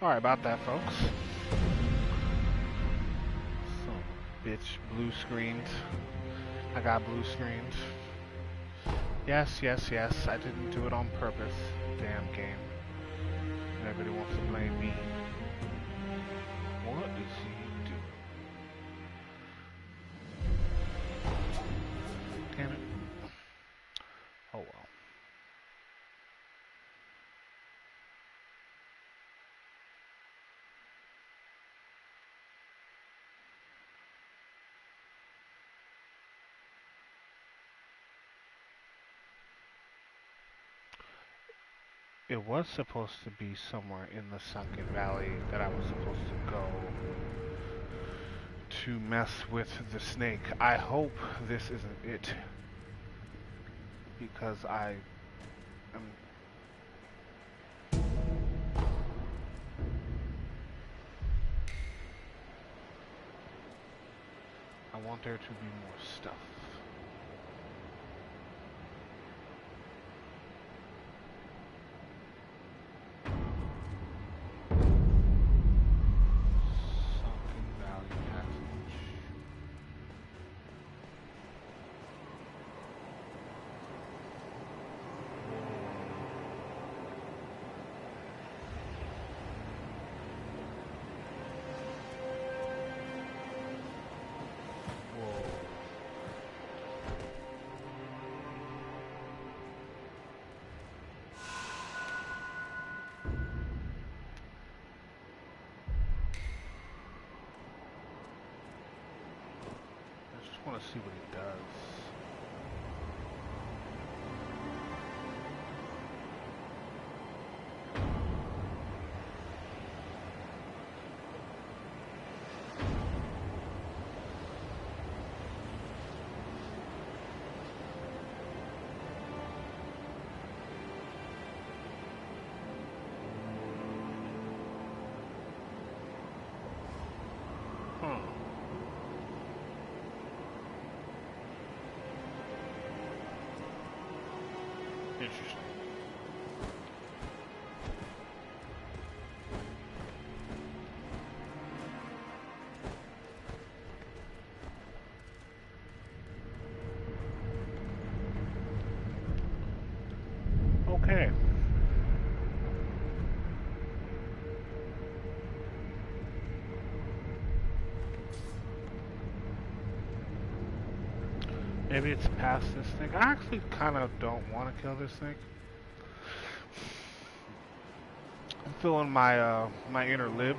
Sorry about that, folks. Son of a bitch, blue screened. I got blue screened. Yes, yes, yes, I didn't do it on purpose. Damn game. Everybody wants to blame me. What is he doing? Damn it. Oh well. It was supposed to be somewhere in the Sunken Valley that I was supposed to go to mess with the snake. I hope this isn't it. Because I am... I want there to be more stuff. I want to see what he does. Interesting. Okay. Maybe it's past this thing. I actually kind of don't want to kill this thing. I'm feeling my my inner lib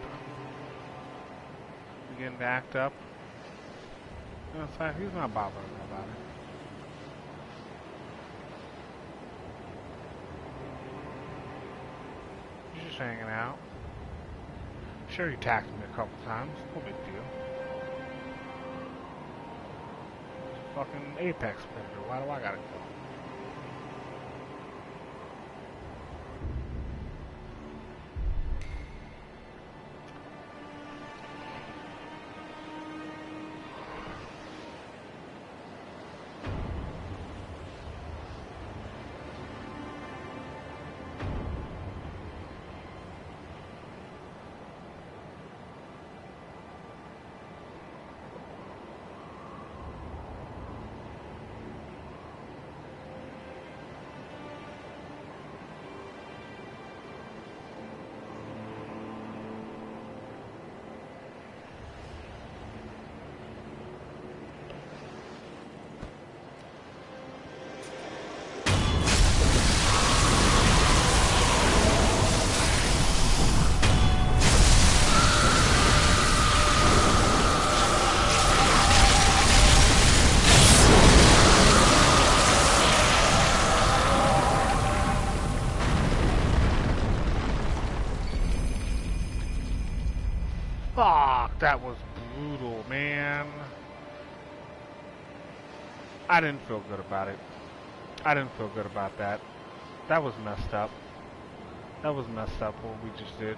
beginning to act up. You know, so he's not bothering about it. He's just hanging out. Sure, he attacked me a couple times. No big deal. Fucking apex predator. Why do I gotta kill him? Fuck, that was brutal, man. I didn't feel good about it. I didn't feel good about that. That was messed up. That was messed up what we just did.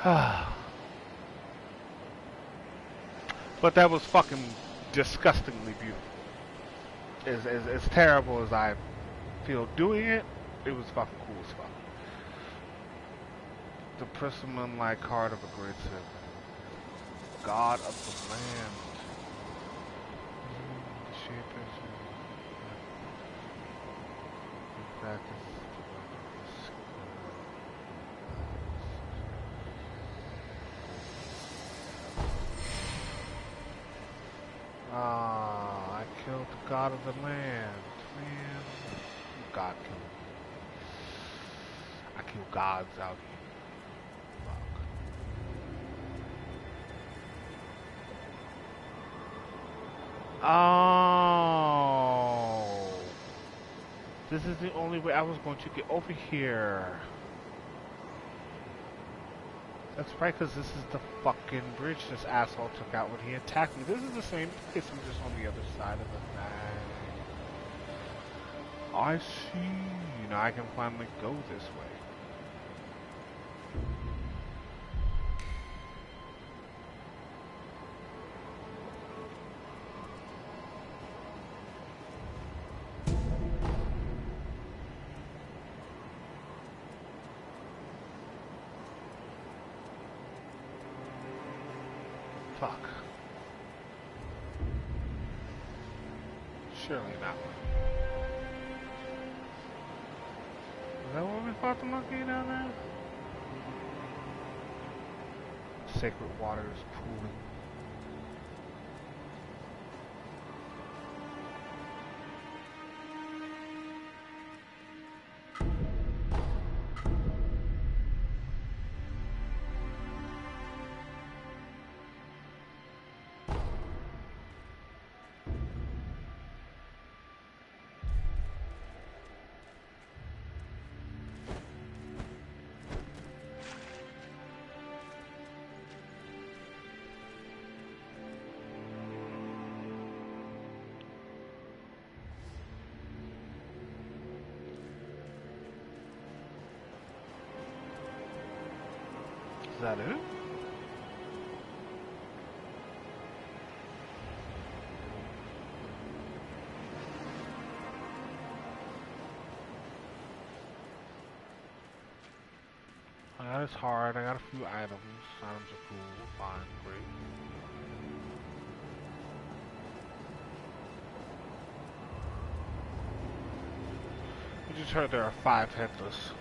But that was fucking disgustingly beautiful. As terrible as I feel doing it, it was fucking cool as fuck. The persimmon-like heart of a great servant. God of the land. The shape is practice. Ah, I killed the god of the land. Man, God killed me. I kill gods out here. Oh, this is the only way I was going to get over here. That's right, because this is the fucking bridge this asshole took out when he attacked me. This is the same place, I'm just on the other side of the thing. I see. Now I can finally go this way. Fuck. Surely not. Is that where we fought the monkey down there? Sacred water is cooling. Is that it? That is hard. I got a few items. Items are cool. Fine. Great. We just heard there are 5 headless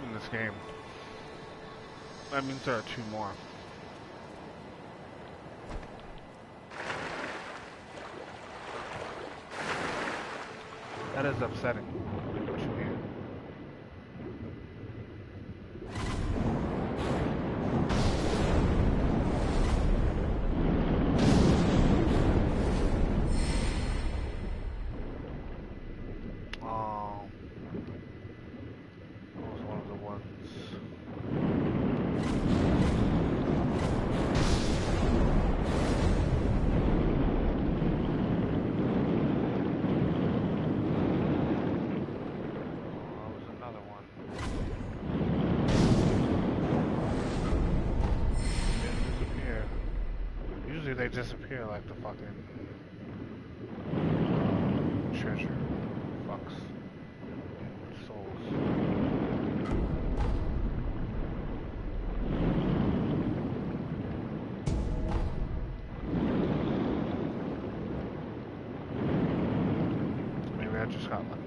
in this game. That means there are 2 more. That is upsetting. What you mean? Oh. That was one of the ones. They disappear like the fucking treasure fucks souls. Maybe I just got lucky.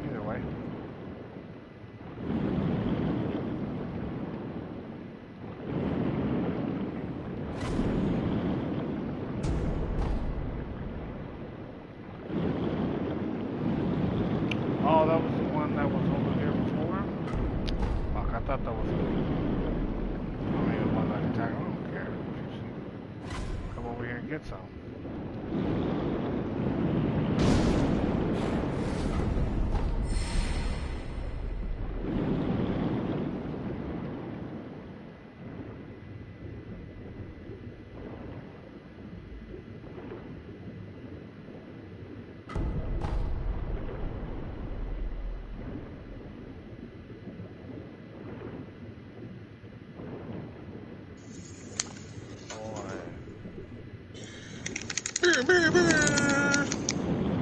Either way. Oh, that was the one that was over here before? Fuck, I thought that was the one that attacked. I don't care. Come over here and get some.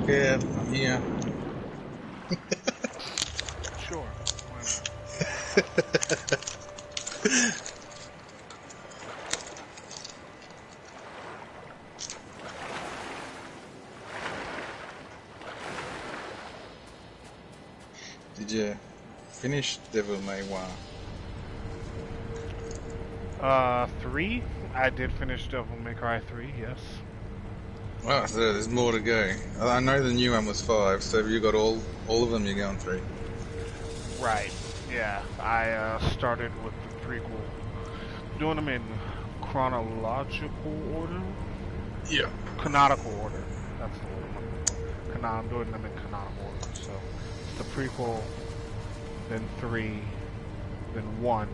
Yeah, I'm here. Sure. Why not? Did you finish Devil May 1? 3? I did finish Devil May Cry 3, yes. Oh, so there's more to go. I know the new one was 5, so have you got all of them you're going through? Right. Yeah. I started with the prequel. Doing them in chronological order? Yeah. Canonical order. That's the word I'm doing them in canonical order. So it's the prequel, then 3, then 1,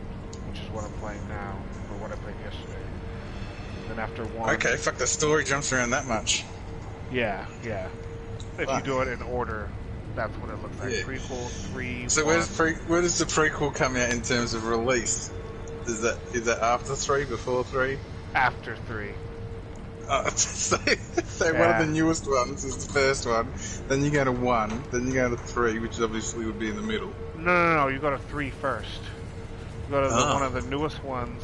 which is what I'm playing now, or what I played yesterday. Then after 1... Okay, fuck, the story jumps around that much. Yeah. If you do it in order, that's what it looks like. Yeah. Prequel, 3, So 1... where does the prequel come out in terms of release? Is that after 3, before 3? After 3. So Yeah. one of the newest ones is the first one, then you go to 1, then you go to 3, which obviously would be in the middle. No, you go to 3 first. You go to one of the newest ones.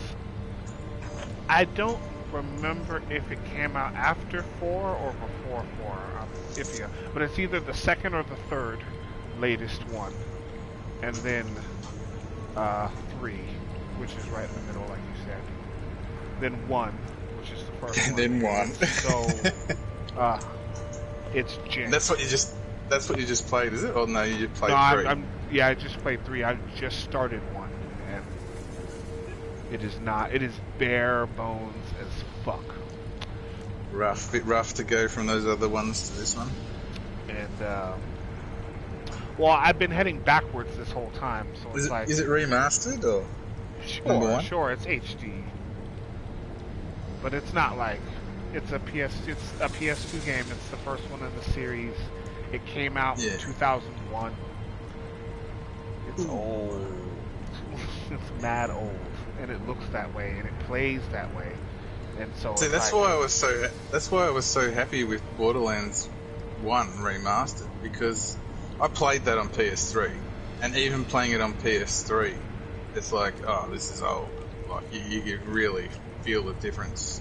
I don't remember if it came out after 4 or before 4. I'm iffy. But it's either the second or the third latest one. And then 3, which is right in the middle, like you said. Then 1, which is the first And one. then 1. So, it's Jen. That's what you just played, is it? Or no, you just played 3? Yeah, I just played 3. I just started 1, and it is bare bones as fuck. Bit rough to go from those other ones to this one. And well, I've been heading backwards this whole time, so it's is it remastered or? Sure, it's HD, but it's not like it's a PS2 game. It's the first one in the series. It came out in 2001. It's old. It's mad old, and it looks that way, and it plays that way, and so. See, that's why I was so happy with Borderlands 1 remastered, because I played that on PS3, and even playing it on PS3, it's like, oh, this is old. Like you can really feel the difference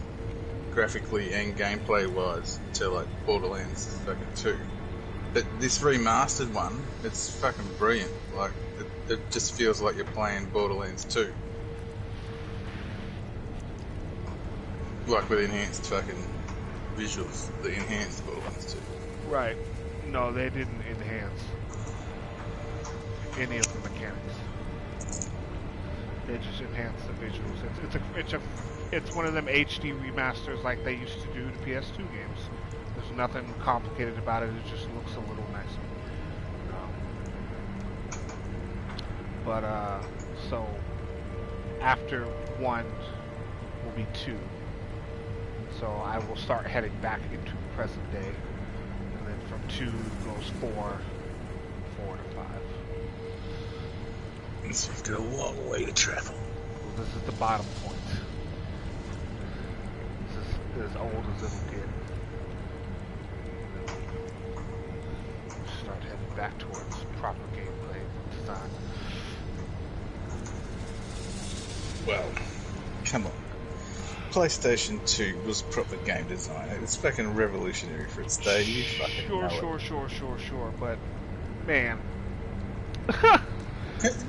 graphically and gameplay wise to like Borderlands fucking 2. But this remastered one, it's fucking brilliant. Like, it just feels like you're playing Borderlands 2. Like with enhanced fucking visuals, the enhanced Borderlands 2. Right. No, they didn't enhance any of the mechanics. They just enhanced the visuals. It's one of them HD remasters like they used to do to PS2 games. There's nothing complicated about it. It just looks a little nicer. So after 1 will be 2. So I will start heading back into present day, and then from 2 goes 4 to 5. So you've got a long way to travel. Well, this is the bottom point. This is as old as it'll get. Start heading back towards proper gameplay design. Well, come on. PlayStation 2 was proper game design. It's fucking revolutionary for its day. You fucking know it. Sure. But, man.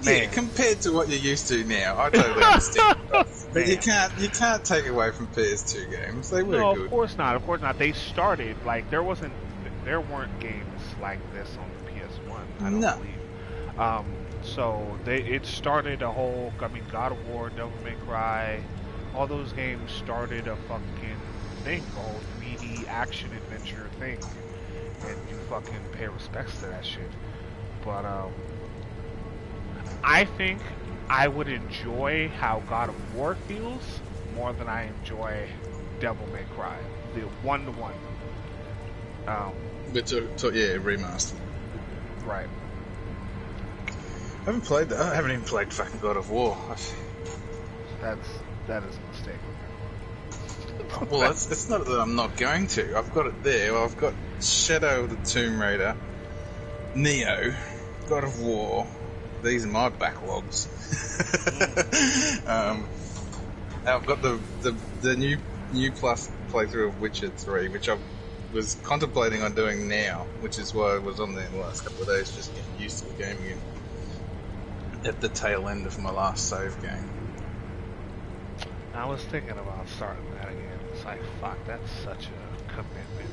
Yeah, compared to what you're used to now, I totally understand. But you can't take away from PS2 games. They were good. No, of course not. They started like there weren't games like this on the PS1. I don't believe. So it started a whole. I mean, God of War, Devil May Cry, all those games started a fucking thing, a whole 3D action adventure thing, and you fucking pay respects to that shit. But I think I would enjoy how God of War feels more than I enjoy Devil May Cry, the 1-to-1. Remastered. Right. I haven't played that. I haven't even played fucking God of War. That is a mistake. Well, it's not that I'm not going to. I've got it there. Well, I've got Shadow of the Tomb Raider, Neo, God of War. These are my backlogs. I've got the new plus playthrough of Witcher 3, which I was contemplating on doing now, which is why I was on there in the last couple of days, just getting used to the game again. At the tail end of my last save game. I was thinking about starting that again. It's like, fuck, that's such a commitment.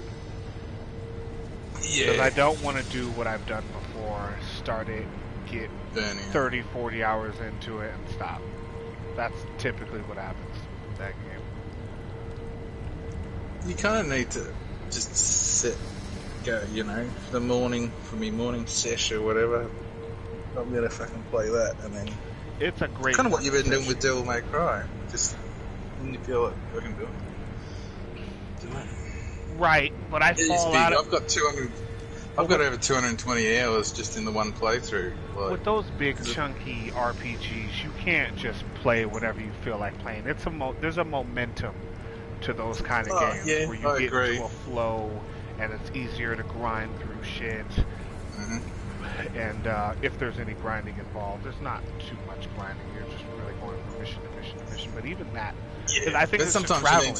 Yeah. Because I don't want to do what I've done before. Start it, get Burning. 30, 40 hours into it, and stop. That's typically what happens with that game. You kind of need to just sit, go, you know, for the morning, for me morning sesh or whatever. I'm gonna fucking play that, and then it's a great. Kind of what you've been doing with Devil May Cry. Just when you feel like I can do it. Right, but I fall out. I've got 200. I've got over 220 hours just in the one playthrough. Like, with those big chunky RPGs, you can't just play whatever you feel like playing. It's there's a momentum to those kind of games where you get into a flow, and it's easier to grind through shit. And if there's any grinding involved, there's not too much grinding. You're just really going from mission to mission to mission. But even that, I think it's sometimes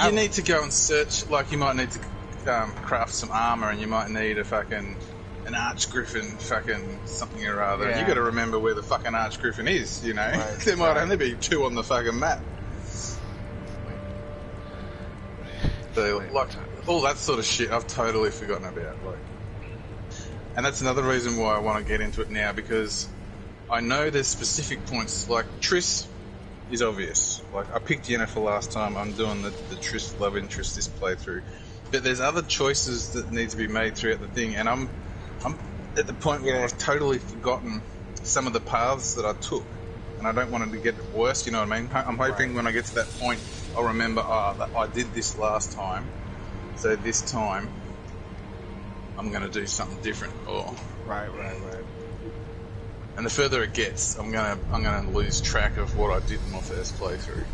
you need to go and search. Like you might need to craft some armor, and you might need an archgriffin, fucking something or other. Yeah. You got to remember where the fucking archgriffin is. You know, there might only be 2 on the fucking map. So, like all that sort of shit, I've totally forgotten about. Like. And that's another reason why I want to get into it now, because I know there's specific points, like Triss is obvious. Like, I picked Yennefer last time, I'm doing the Triss love interest this playthrough. But there's other choices that need to be made throughout the thing, and I'm at the point where I've totally forgotten some of the paths that I took, and I don't want it to get worse, you know what I mean? I'm hoping when I get to that point, I'll remember, that I did this last time, so this time I'm going to do something different. Right. And the further it gets, I'm gonna lose track of what I did in my first playthrough.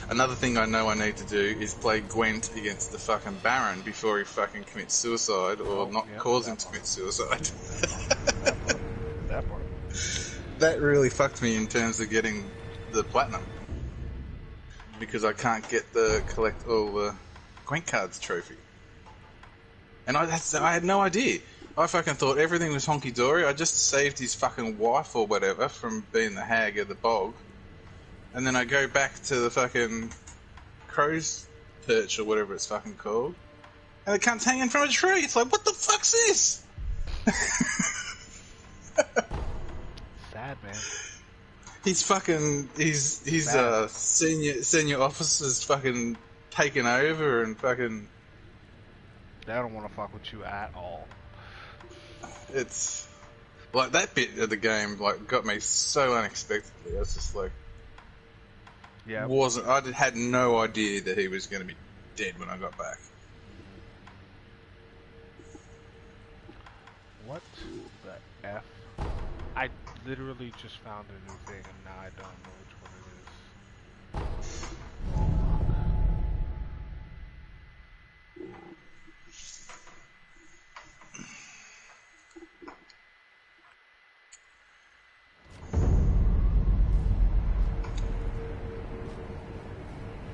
Another thing I know I need to do is play Gwent against the fucking Baron before he fucking commits suicide, or cause him to commit suicide. That part. That really fucked me in terms of getting the platinum, because I can't get the collect all the Gwent cards trophy. And I had no idea. I fucking thought everything was honky-dory. I just saved his fucking wife or whatever from being the hag of the bog. And then I go back to the fucking crow's perch or whatever it's fucking called. And the cunt's hanging from a tree. It's like, what the fuck's this? Sad, man. He's senior officer's fucking taken over and fucking... They don't want to fuck with you at all. It's like that bit of the game like got me so unexpectedly. I was just like, I had no idea that he was going to be dead when I got back. What the F? I literally just found a new thing and now I don't know which one it is.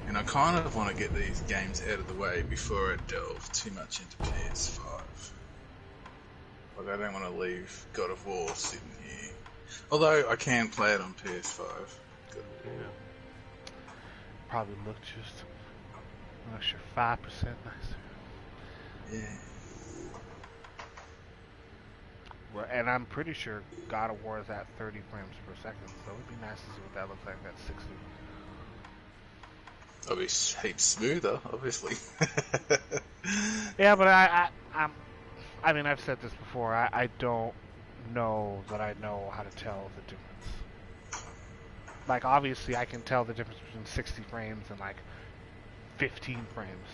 And I kind of want to get these games out of the way before I delve too much into PS5. Like, I don't want to leave God of War sitting here. Although I can play it on PS5. Yeah. Probably look just an extra 5% nicer. Yeah. Well, and I'm pretty sure God of War is at 30 frames per second, so it'd be nice to see what that looks like at 60. It'll be heaps smoother, obviously. Yeah, but I mean, I've said this before. I don't know that I know how to tell the difference. Like, obviously, I can tell the difference between 60 frames and like 15 frames,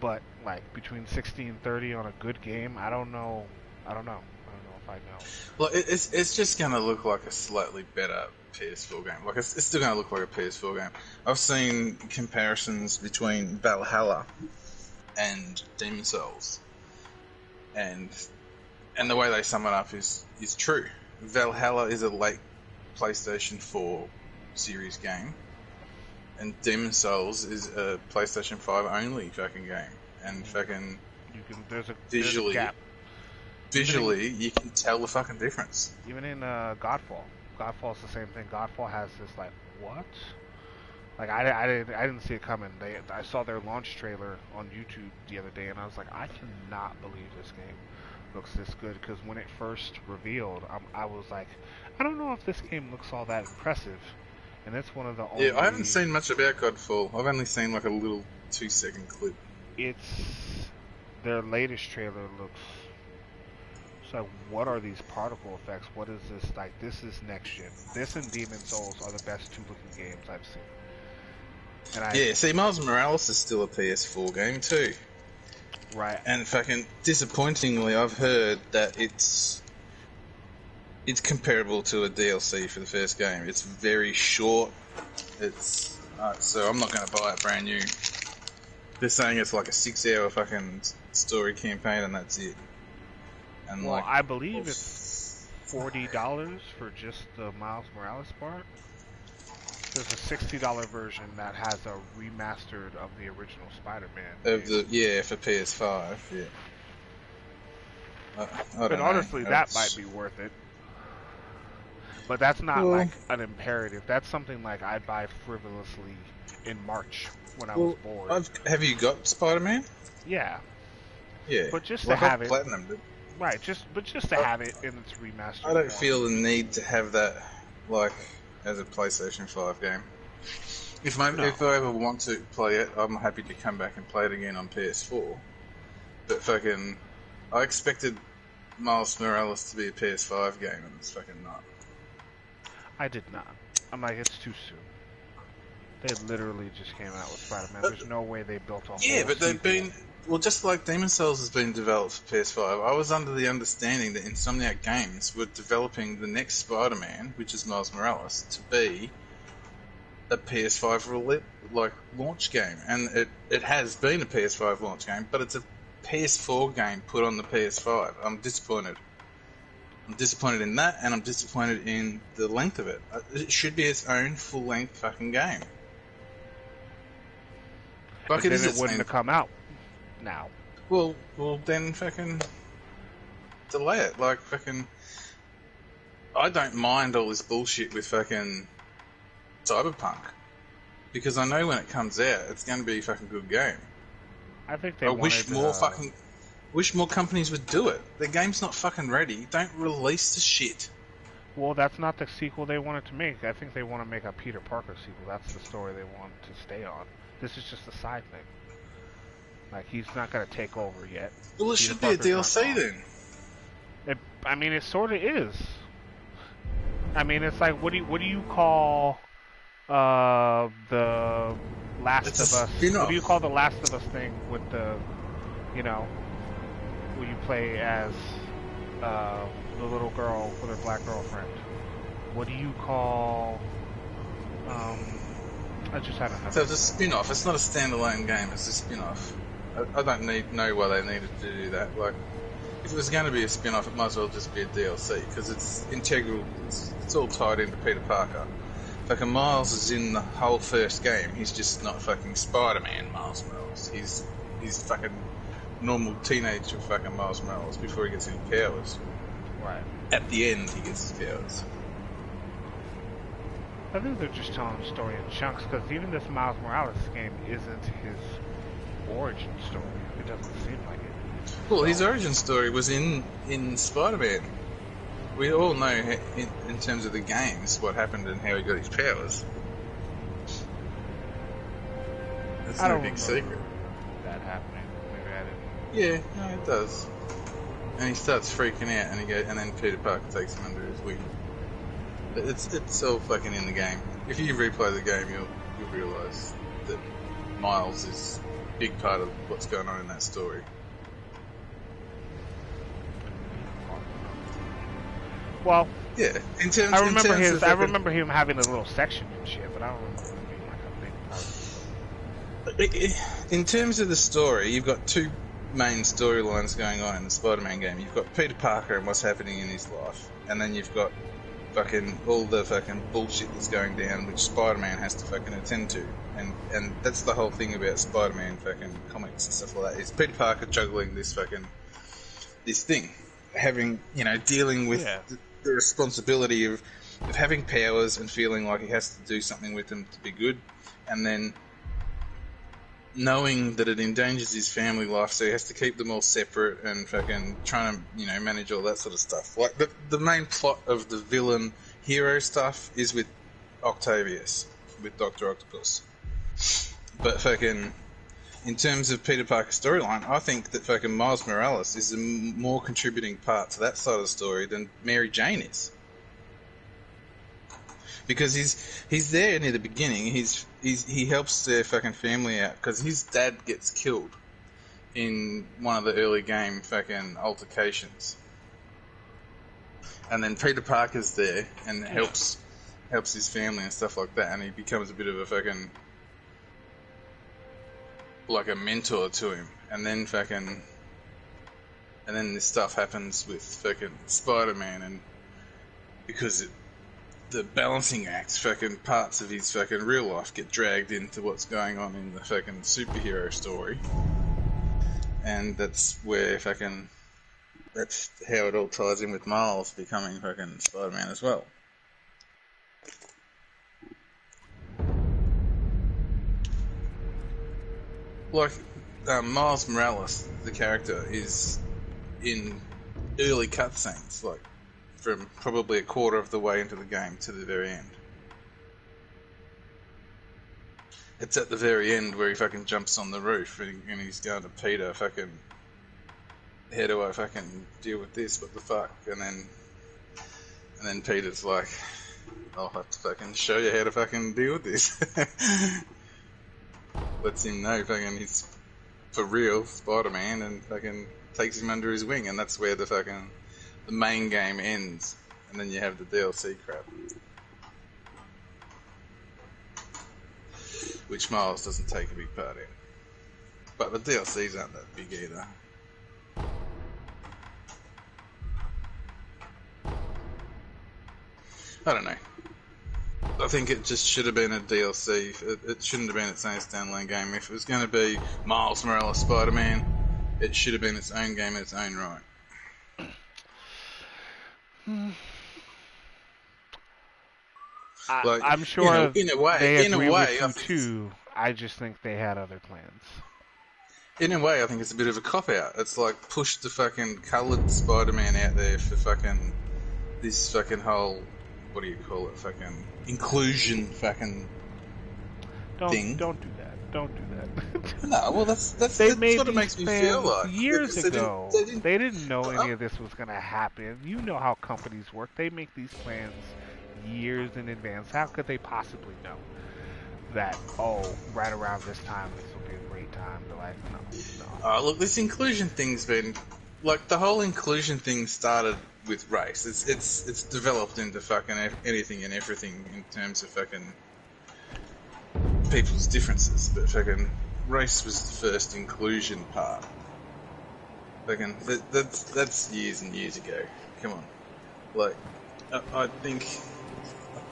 but like between 60 and 30 on a good game, I don't know. I don't know if I know. Well, it's just gonna look like a slightly better PS4 game. Like it's still gonna look like a PS4 game. I've seen comparisons between Valhalla and Demon Souls, and the way they sum it up is true. Valhalla is a late PlayStation 4 series game, and Demon Souls is a PlayStation 5 only fucking game. And fucking There's a visually, gap. you can tell the fucking difference. Even in Godfall. Godfall's the same thing. Godfall has this like, what? Like I didn't see it coming. I saw their launch trailer on YouTube the other day, and I was like, I cannot believe this game looks this good. Because when it first revealed, I was like, I don't know if this game looks all that impressive. And it's one of the only. Yeah, I haven't seen much about Godfall. I've only seen like a little 2-second clip. It's their latest trailer looks. So what are these particle effects? What is this like? This is next gen. This and Demon Souls are the best two looking games I've seen. And yeah, see, Miles Morales is still a PS4 game too. Right. And fucking disappointingly, I've heard that it's comparable to a DLC for the first game. It's very short. It's so I'm not going to buy it brand new. They're saying it's like a 6-hour fucking story campaign and that's it. And well, I believe it's $40 for just the Miles Morales part. There's a $60 version that has a remastered of the original Spider-Man. For PS5, yeah. I don't know. Honestly, that might be worth it. But that's not like an imperative. That's something like I'd buy frivolously in March when I was bored. Have you got Spider-Man? Yeah. Yeah. But just to have it. Platinumed it. Right, but just to have it in its remastered. I don't feel the need to have that like as a PlayStation 5 game. If I ever want to play it, I'm happy to come back and play it again on PS4. But fucking, I expected Miles Morales to be a PS5 game, and it's fucking not. I did not. I'm like, it's too soon. They literally just came out with Spider-Man. There's no way they built a whole but they've been... Well, just like Demon Souls has been developed for PS5, I was under the understanding that Insomniac Games were developing the next Spider-Man, which is Miles Morales, to be a PS5 launch game. And it has been a PS5 launch game, but it's a PS4 game put on the PS5. I'm disappointed. I'm disappointed in that, and I'm disappointed in the length of it. It should be its own full-length fucking game. Like then it wouldn't have come out now. Well, then fucking delay it. Like fucking, I don't mind all this bullshit with fucking Cyberpunk because I know when it comes out, it's going to be a fucking good game. I think they. Wish more companies would do it. The game's not fucking ready. Don't release the shit. Well, that's not the sequel they wanted to make. I think they want to make a Peter Parker sequel. That's the story they want to stay on. This is just a side thing. Like, he's not going to take over yet. Well, it should be a DLC then. It sort of is. I mean, it's like, what do you call the Last of Us? What do you call the Last of Us thing with the, where you play as the little girl with her black girlfriend? What do you call? I just had another. So it's a spin-off. It's not a standalone game. It's a spin-off. I don't know why they needed to do that. Like, if it was going to be a spin-off, it might as well just be a DLC because it's integral. It's all tied into Peter Parker. Fucking Miles is in the whole first game. He's just not fucking Spider-Man Miles Morales. He's fucking normal teenager fucking Miles Morales before he gets any powers. Right. At the end, he gets his powers. I think they're just telling the story in chunks because even this Miles Morales game isn't his origin story. It doesn't seem like it. Well, his origin story was in Spider-Man. We all know in terms of the games what happened and how he got his powers. That's no big secret. That happening. Maybe I didn't. Yeah, no, it does. And he starts freaking out, and then Peter Parker takes him under his wing. It's all fucking in the game. If you replay the game, you'll realise that Miles is a big part of what's going on in that story. Well, Yeah, I in remember terms of his. I fucking, remember him having a little section and shit, but I don't remember him being like a big part of the story. in terms of the story, you've got two main storylines going on in the Spider-Man game. You've got Peter Parker and what's happening in his life, and then you've got fucking all the fucking bullshit that's going down, which Spider-Man has to fucking attend to, and that's the whole thing about Spider-Man fucking comics and stuff like that. Is Peter Parker juggling this thing, having dealing with Yeah. the responsibility of having powers and feeling like he has to do something with them to be good, and then knowing that it endangers his family life, so he has to keep them all separate and fucking trying to, manage all that sort of stuff. Like, the main plot of the villain hero stuff is with Octavius, with Dr. Octopus. But fucking, in terms of Peter Parker's storyline, I think that fucking Miles Morales is a more contributing part to that side of the story than Mary Jane is. Because he's there near the beginning. He helps their fucking family out because his dad gets killed in one of the early game fucking altercations, and then Peter Parker's there and helps his family and stuff like that, and he becomes a bit of a fucking like a mentor to him, and then this stuff happens with fucking Spider-Man, and because the balancing act, fucking parts of his fucking real life get dragged into what's going on in the fucking superhero story. And that's how it all ties in with Miles becoming fucking Spider-Man as well. Like, Miles Morales, the character, is in early cutscenes, like, from probably a quarter of the way into the game to the very end. It's at the very end where he fucking jumps on the roof and he's going to Peter, fucking, how do I fucking deal with this? What the fuck? And then Peter's like, I'll have to fucking show you how to fucking deal with this. Lets him know fucking he's for real Spider-Man and fucking takes him under his wing, and that's where the main game ends, and then you have the DLC crap, which Miles doesn't take a big part in. But the DLCs aren't that big either. I don't know. I think it just should have been a DLC. It shouldn't have been its own standalone game. If it was going to be Miles Morales Spider-Man, it should have been its own game in its own right. I'm sure in a way, they agree with you too. I just think they had other plans. In a way, I think it's a bit of a cop-out. It's like push the fucking coloured Spider-Man out there for fucking this fucking whole, what do you call it, fucking inclusion fucking thing. Don't do that. Don't do that. No, well that's what it makes me feel like. Years ago, they didn't know any of this was going to happen. You know how companies work. They make these plans years in advance. How could they possibly know that, right around this time, this will be a great time? They're like, no. Look, this inclusion thing's been, like, the whole inclusion thing started with race. It's developed into fucking anything and everything in terms of fucking people's differences, but fucking race was the first inclusion part. Fucking that's years and years ago. Come on, like I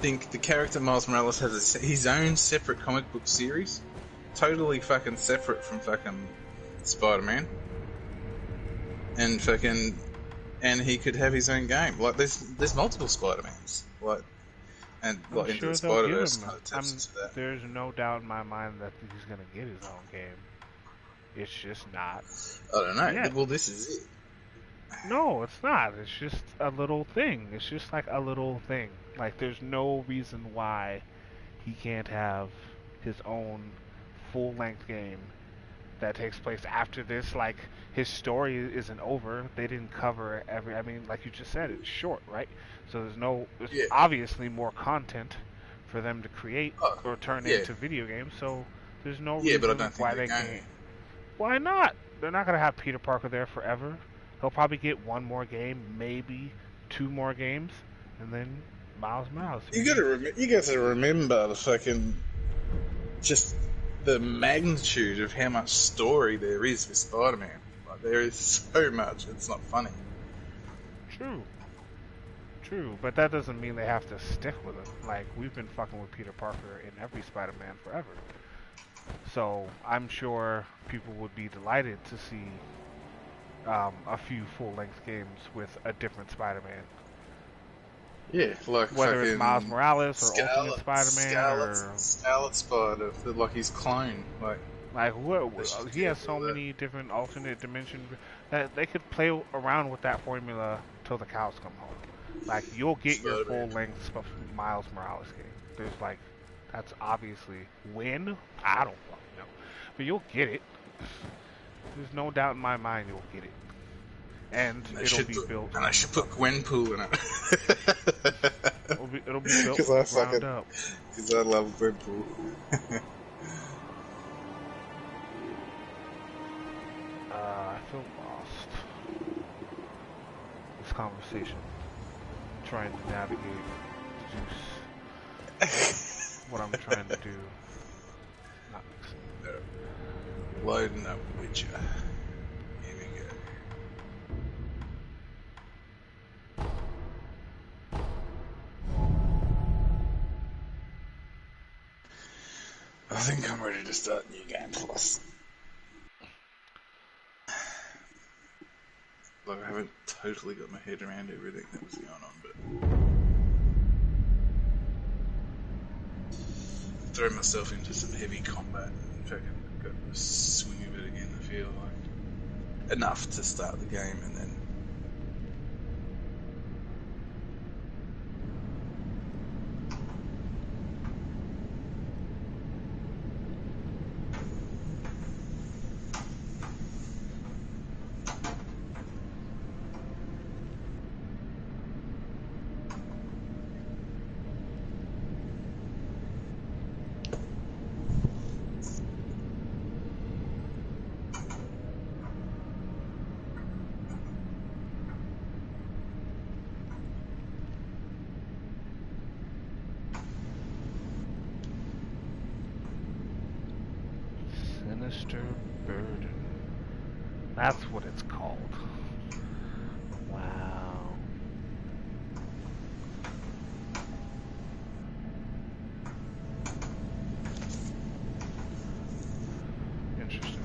think the character Miles Morales has his own separate comic book series, totally fucking separate from fucking Spider-Man, and he could have his own game. Like there's multiple Spider-Mans, like. And like into the Spider-Verse kind of taps into that. There's no doubt in my mind that he's gonna get his own game. It's just not. I don't know. Yet. Well, this is it. No, it's not. It's just a little thing. It's just like a little thing. Like there's no reason why he can't have his own full-length game that takes place after this. Like his story isn't over. They didn't cover every. I mean, like you just said, it's short, right? So there's obviously more content for them to create or turn into video games. So there's no reason but I don't think why they can't. Why not? They're not gonna have Peter Parker there forever. He'll probably get one more game, maybe 2 more games, and then Miles Morales. You gotta remember the fucking just the magnitude of how much story there is with Spider-Man. Like, there is so much. It's not funny. True, but that doesn't mean they have to stick with it. Like, we've been fucking with Peter Parker in every Spider-Man forever. So I'm sure people would be delighted to see a few full-length games with a different Spider-Man. Yeah, like whether it's Miles Morales or Ultimate Spider-Man or Scarlet Spider, like his clone, like what he has so many different alternate dimensions that they could play around with that formula till the cows come home. Like, you'll get your full-length Miles Morales game. There's like, that's obviously when I don't fucking know, but you'll get it. There's no doubt in my mind you'll get it. And it'll be built. And I should put Gwenpool in it. It'll be built from the ground up. Because I love Gwenpool. I feel lost. This conversation. Trying to navigate what I'm trying to do. Not mixing. Loading up Witcher. Here we go. I think I'm ready to start New Game Plus. Like, I haven't totally got my head around everything that was going on, but throw myself into some heavy combat and fucking got the swing of it again. I feel like enough to start the game, and then Sinister Burden. That's what it's called. Wow. Interesting.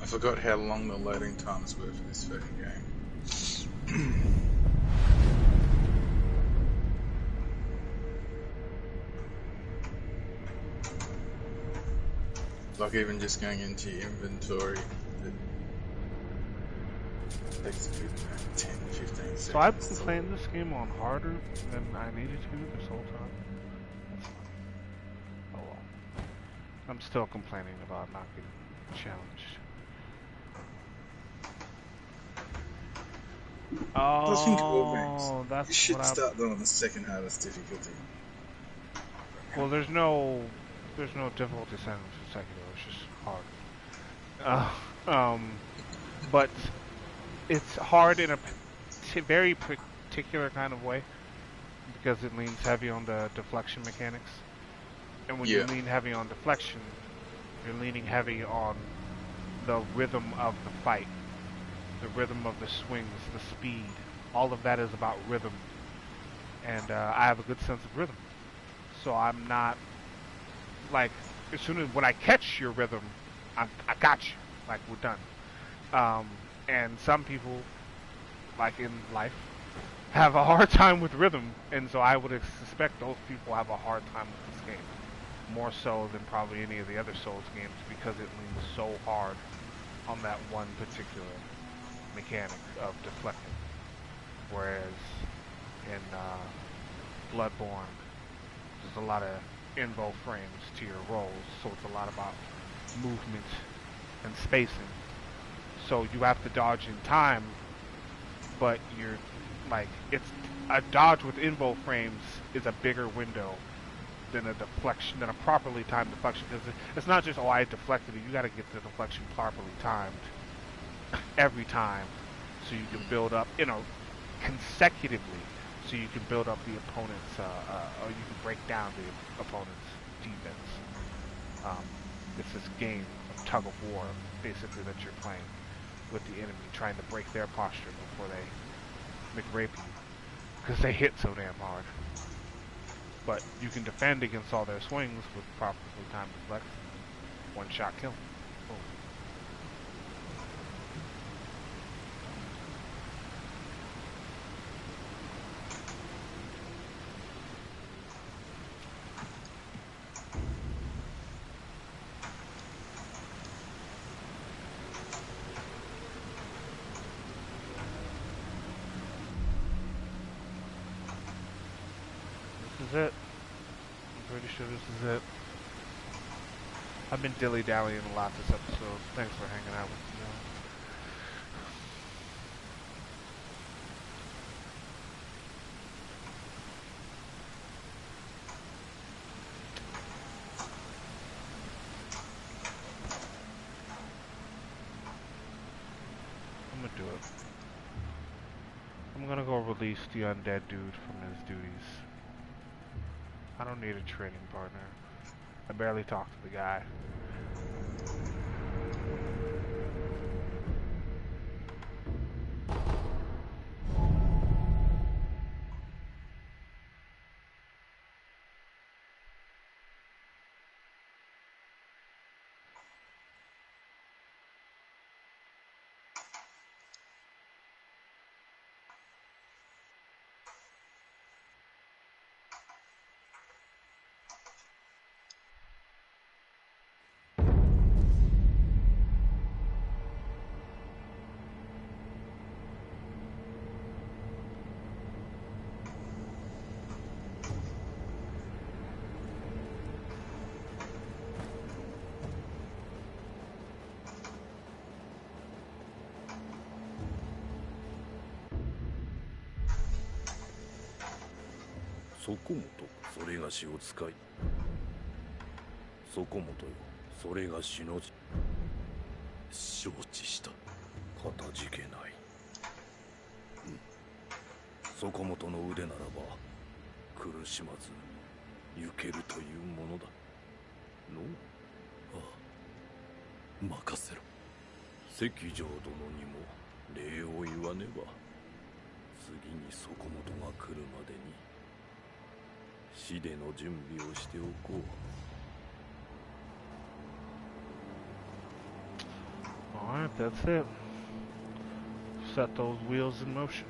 I forgot how long the loading times were for this fucking game. Like, even just going into your inventory, it takes a bit, 10, 15 seconds. So I've been playing this game on harder than I needed to this whole time. That's fine. Oh well. I'm still complaining about not getting challenged. Oh, that's you should what start them on the second hardest difficulty. Well, there's no difficulty setting for Sekiro. It's just hard. But it's hard in a very particular kind of way because it leans heavy on the deflection mechanics. And when you lean heavy on deflection, you're leaning heavy on the rhythm of the fight. The rhythm of the swings, the speed, all of that is about rhythm, and I have a good sense of rhythm. So I'm not like, as soon as when I catch your rhythm, I got you. Like, we're done. And some people, like in life, have a hard time with rhythm, and so I would suspect those people have a hard time with this game, more so than probably any of the other Souls games, because it leans so hard on that one particular mechanic of deflecting, whereas in Bloodborne there's a lot of invo frames to your rolls, so it's a lot about movement and spacing. So you have to dodge in time, but you're like it's a dodge with invo frames is a bigger window than a deflection, than a properly timed deflection, because it's not just, oh, I deflected it. You got to get the deflection properly timed every time, so you can build up, consecutively, so you can build up the opponent's, or you can break down the opponent's defense. It's this game of tug of war, basically, that you're playing with the enemy, trying to break their posture before they McRape you, because they hit so damn hard. But you can defend against all their swings with properly timed deflection. One shot kill. Boom. This is it. I'm pretty sure this is it. I've been dilly-dallying a lot this episode. Thanks for hanging out with me. I'm gonna do it. I'm gonna go release the undead dude from his duties. I don't need a training partner. I barely talk to the guy.そこもとそれがしを使いそこもとよそれがしのじ承知したかたじけないそこもとの腕ならば苦しまず行けるというものだのああ任せろ関城殿にも礼を言わねば次にそこもとが来るまでに死での準備をしておこう。Alright, that's it. Set those wheels in motion.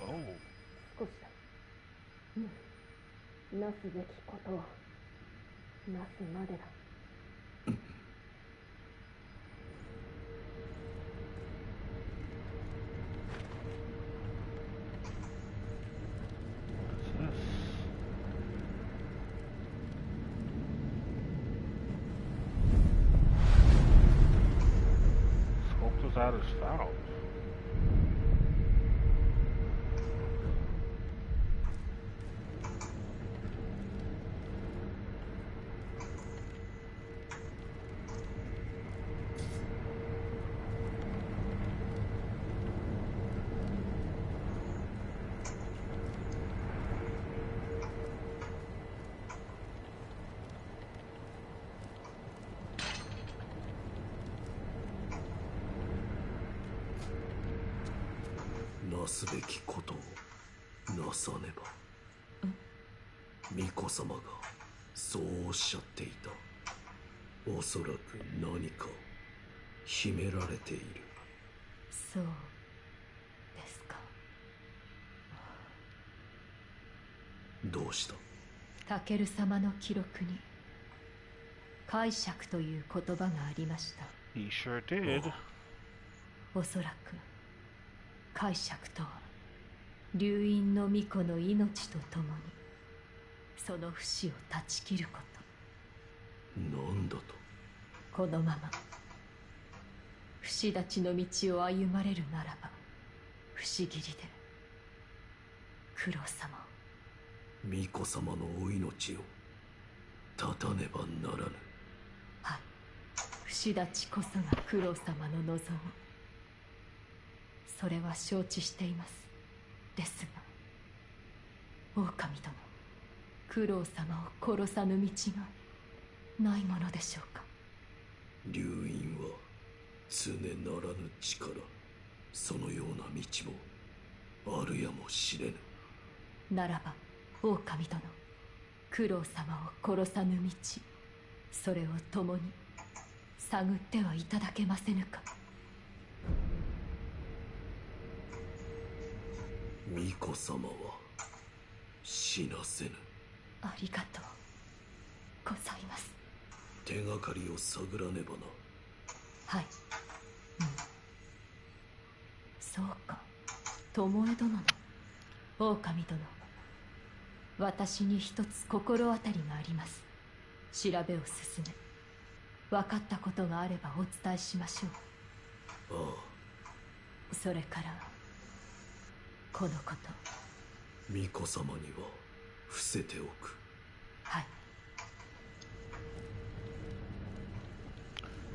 Oh. 少しだ。なすべきことをなすまでだ。Sculptor's out his foul. なすべきことをなさねば。巫女様がそうおっしゃっていた。おそらく何か秘められている。そうですか。どうした？タケル様の記録に解釈という言葉がありました。 He sure did. おそらく解釈とは流因の巫女の命とともにその不死を断ち切ること。なんだと？このまま不死立ちの道を歩まれるならば不思議りで九郎様を。巫女様のお命を絶たねばならぬ。はい、不死立ちこそが九郎様の望む。それは承知しています。ですが狼殿、九郎様を殺さぬ道がないものでしょうか。流因は常ならぬ力、そのような道もあるやもしれぬ。ならば狼殿、九郎様を殺さぬ道、それを共に探ってはいただけませぬか。巫女様は死なせぬ。ありがとうございます。手がかりを探らねばな。はい、そうか、巴殿の狼殿、私に一つ心当たりがあります。調べを進め分かったことがあればお伝えしましょう。ああ、それからこのこと、巫女様には伏せておく。はい。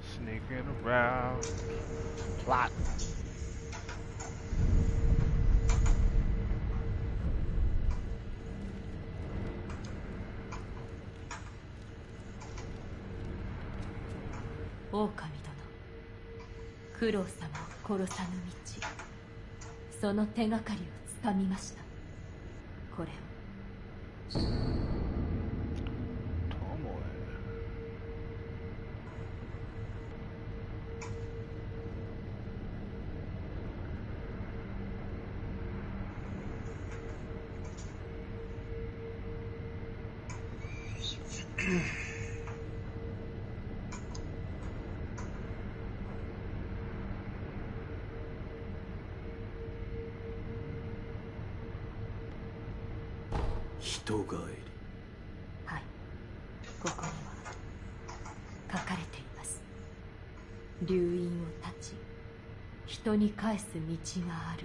Sneaking around. Plot. 狼殿、九郎様を殺さぬ道、その手がかりをつかみました。これを。人帰り。はい、ここには書かれています。流因を断ち人に返す道がある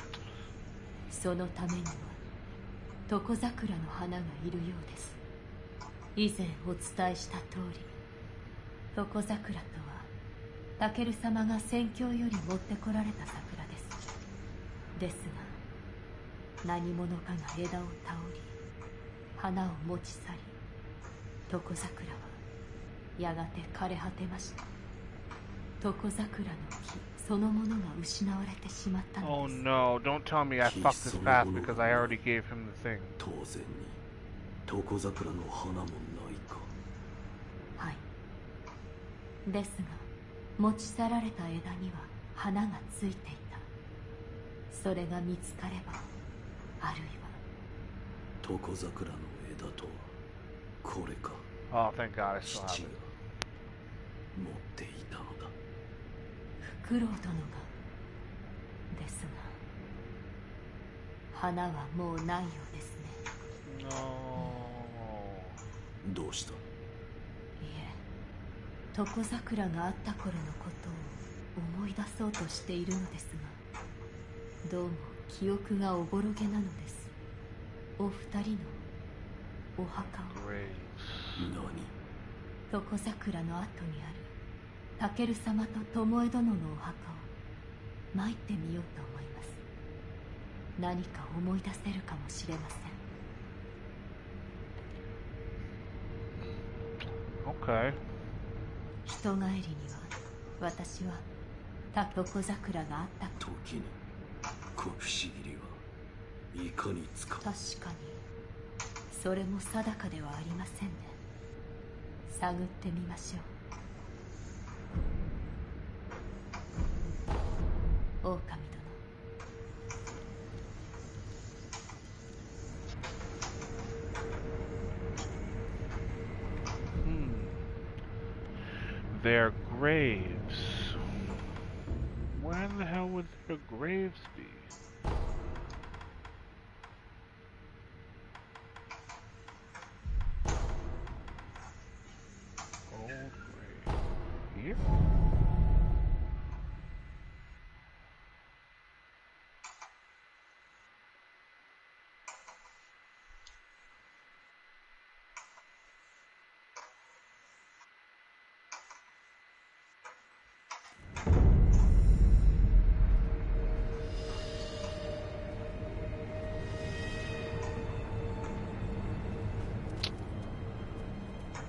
と。そのためには床桜の花がいるようです。以前お伝えした通り、床桜とはタケル様が戦況より持ってこられた桜です。ですが何者かが枝を倒り花を持ち去り、床桜はやがて枯れ果てました。床桜の木そのものが失われてしまったのです。 Oh no, don't tell me I fucked this path because I already gave him the thing. 当然に床桜の花もないか。はい。ですが持ち去られた枝には花がついていた。それが見つかれば、あるいは床桜の枝とはこれか。 Oh, thank God I still have 父 it. が持っていたのだ。フクロウ殿が。ですが花はもうないようですね。 No. どうした？いえ、床桜があった頃のことを思い出そうとしているのですが、どうも記憶がおぼろげなのです。お二人のお墓を。何？床桜の後にあるタケル様と巴殿のお墓を参ってみようと思います。何か思い出せるかもしれません。 Okay. 人帰りには私は床桜があった時にこの不思議はいかに使う。確かにそれも定かではありませんね。探ってみましょう。狼殿。Their graves. Where in the hell would their graves be? Old grave. Here?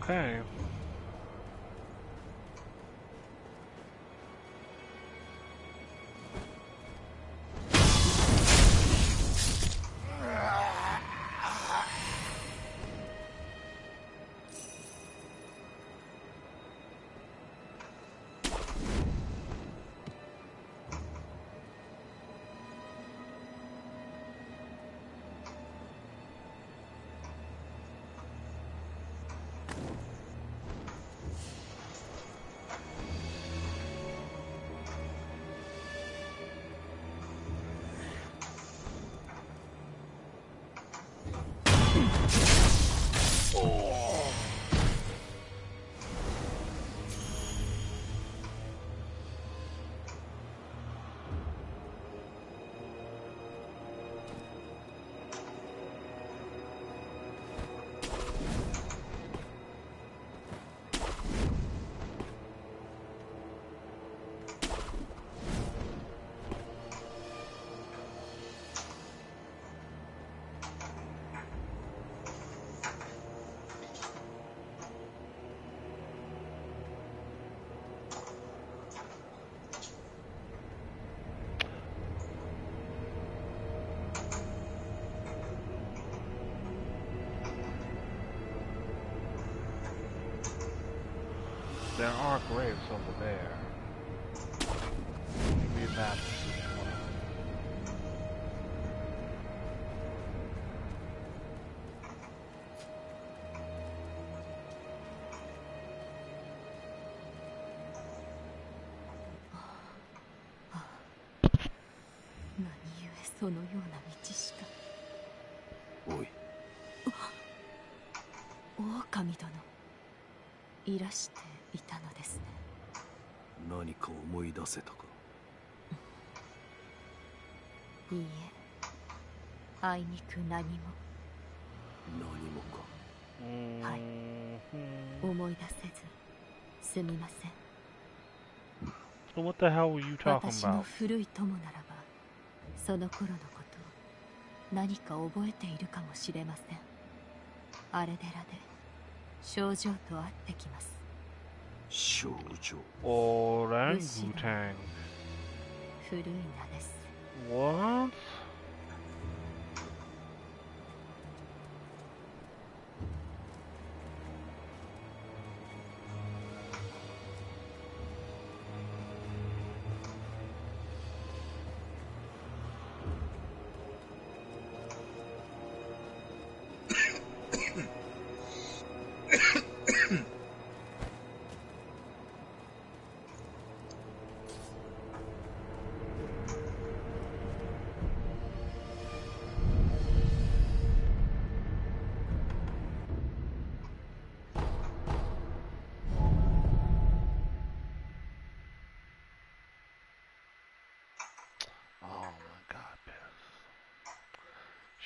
Okay. There are graves over there. Maybe that's one.おい、狼殿、いらしていたのですね。何か思い出せたか。いいえ、あいにく何も。何もか。はい、思い出せずすみません。 So what the hell were you talking 私の about? 古い友ならばその頃のこと何か覚えているかもしれません。あれ寺で症状と会ってきます。症状。Orangutan. 古い名です。 What?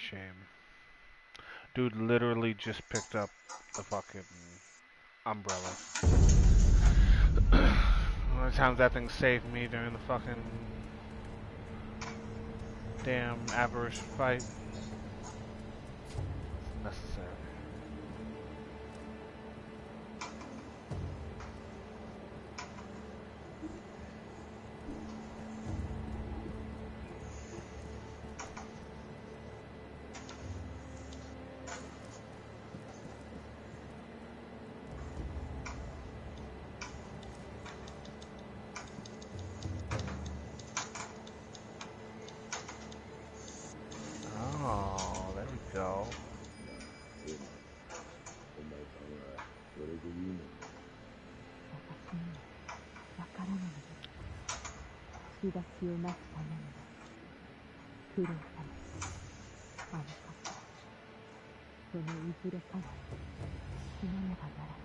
Shame. Dude literally just picked up the fucking umbrella. How many times that thing saved me during the fucking damn avarice fight? Necessary. しをなすためには苦労様、あの方、そのいずれかが死なねばならない。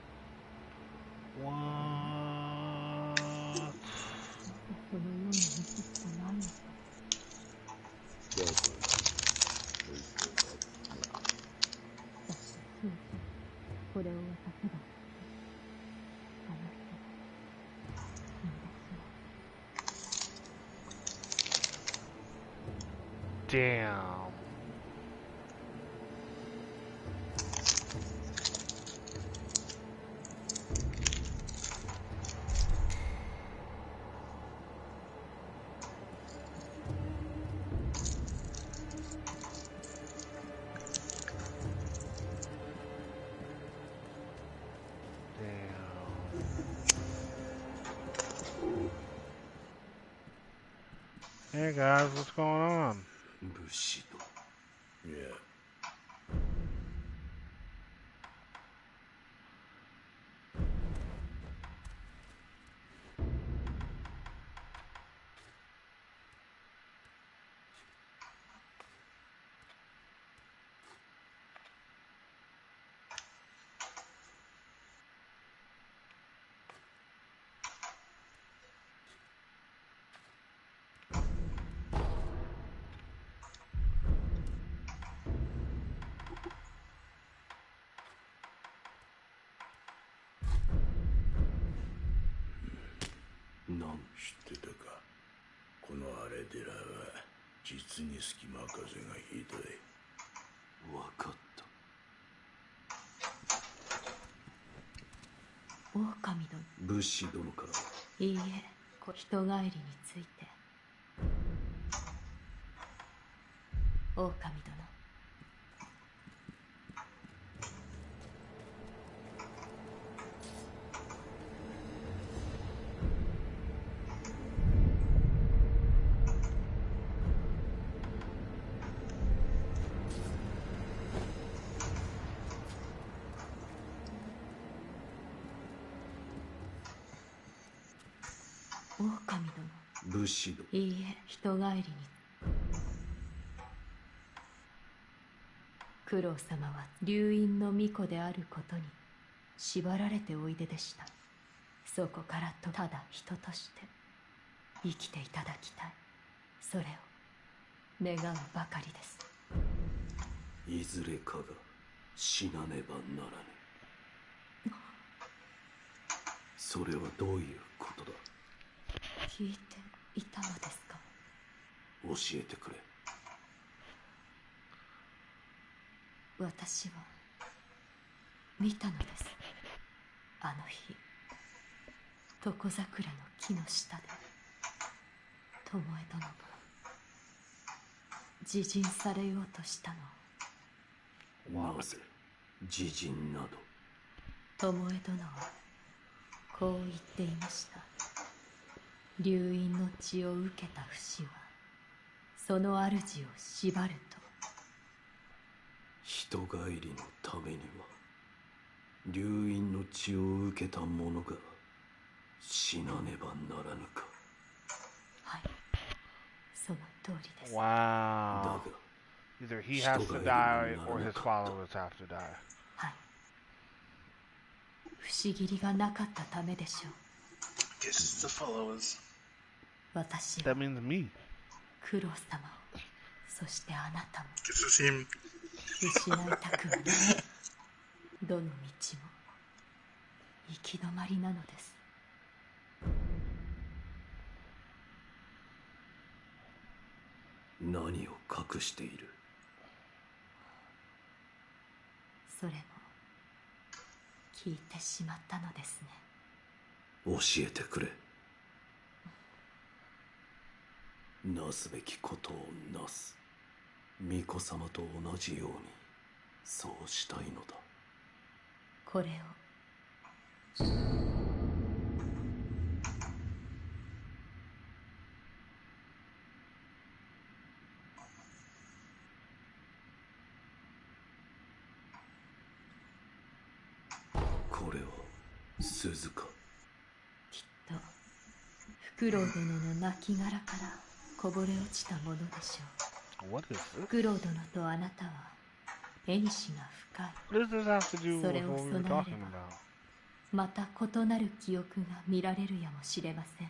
What? そのように道しかないのか。だからそいつを隠すな。だってそうそう、これを渡せばあの人は死んでしまう。Damn. Hey guys, what's going on? 武士道。いや。知ってたか。このアレデラは実に隙間風がひどい。わかった。狼殿。武士殿から。いいえ、人帰りについて。狼殿。狼殿。武士殿。いいえ、人帰りに。九郎様は流院の巫女であることに縛られておいででした。そこからとただ人として生きていただきたい、それを願うばかりです。いずれかが死なねばならぬ。それはどういうことだ。聞いていたのですか。教えてくれ。私は見たのです。あの日、床桜の木の下で巴殿が自尽されようとしたの。なぜ自尽など。巴殿はこう言っていました。流院の血を受けた不死はその主を縛ると。人帰りのためには流院の血を受けた者が死なねばならぬか。はい、その通りです。Wow. Either he has to die or his followers have to die. はい。不思議りがなかったためでしょう。Guess it's the followers. 私 That は means me. 九郎様を、そしてあなたも Guess it's him. 失いたくはない。どの道も行き止まりなのです。何を隠している。それも聞いてしまったのですね。教えてくれ。なすべきことをなす。巫女様と同じようにそうしたいのだ。これをこれは鈴か。きっとフクロウ殿の亡骸からこぼれ落ちたものでしょう。 What is フ this? クロウ殿とあなたは縁が深い。 What does this have to do そ with れを what we 備 were えれ talking ば about? また異なる記憶が見られるやもしれません。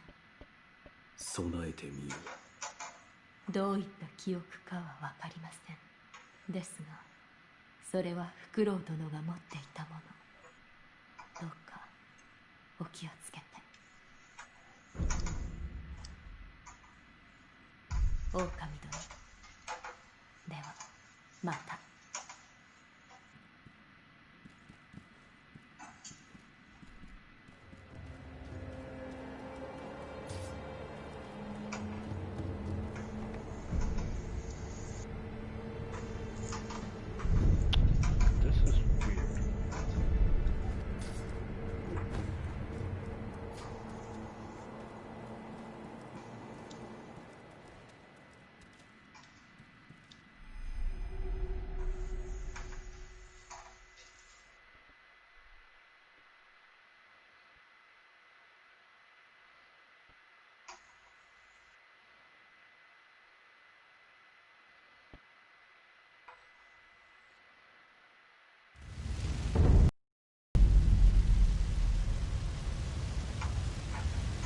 備えてみよう。どういった記憶かはわかりません。ですがそれはフクロウ殿が持っていたもの。どうかお気をつけて。狼殿、ではまた。This is weird.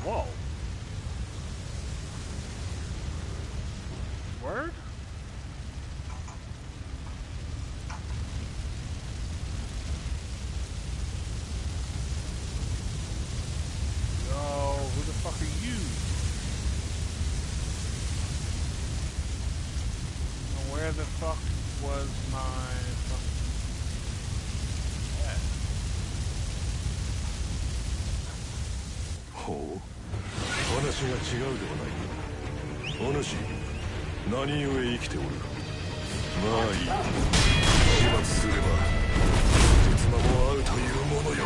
Whoa. Word? Yo, who the fuck are you? And where the fuck was my fucking... Yeah. ほう、話が違うではないか。お主、何故生きておる。まあいい。始末すれば鉄馬も合うというものよ。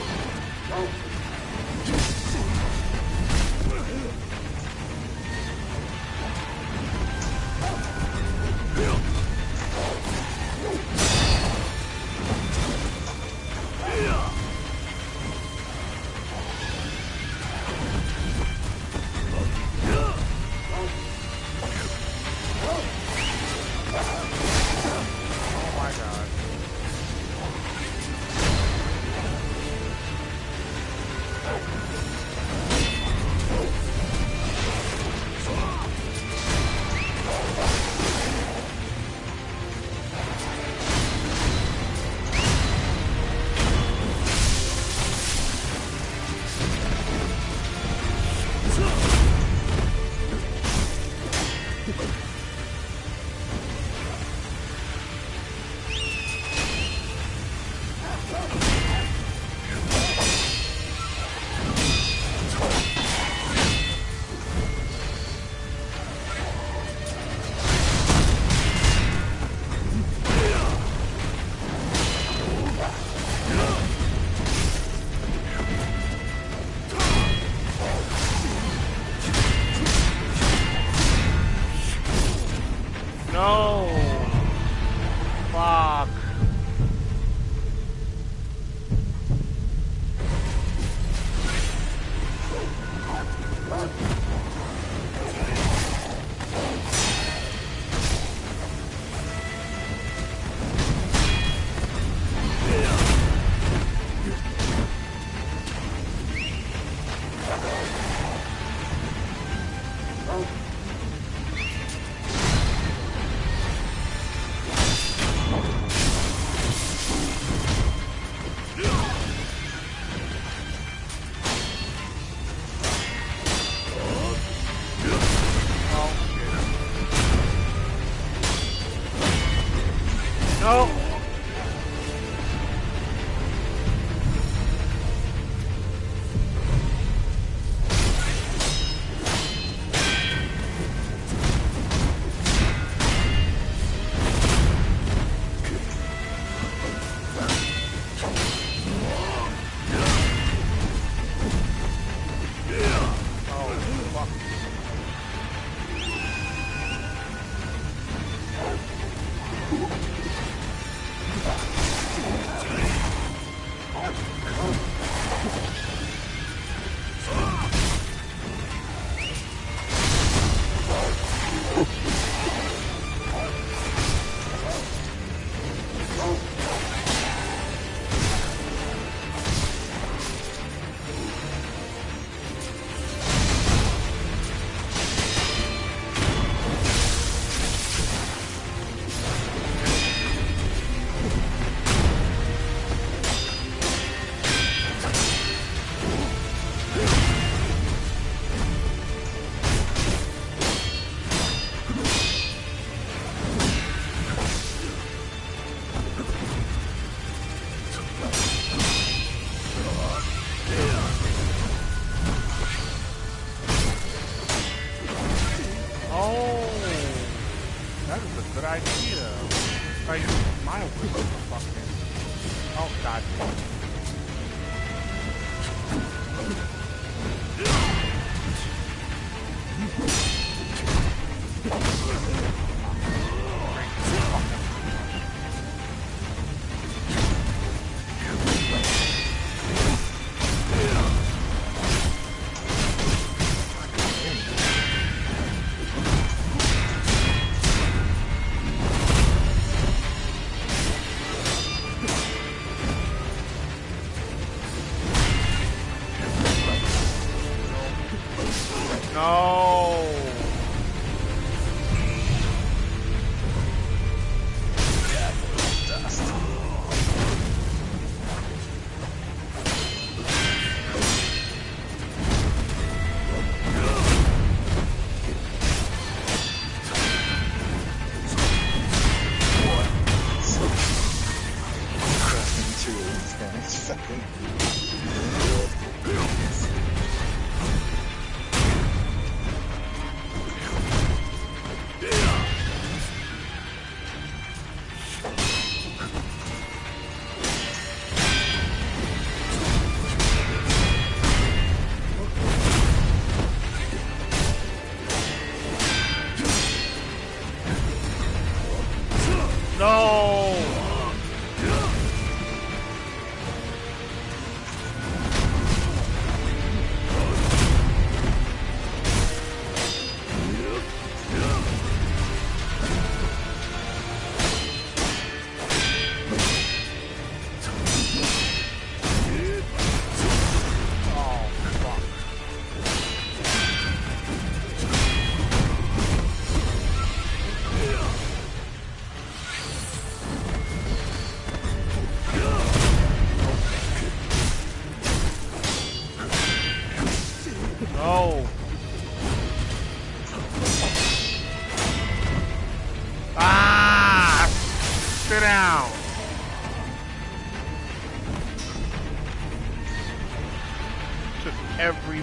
Oh my god. No! Fuck. No! Oh, fuck.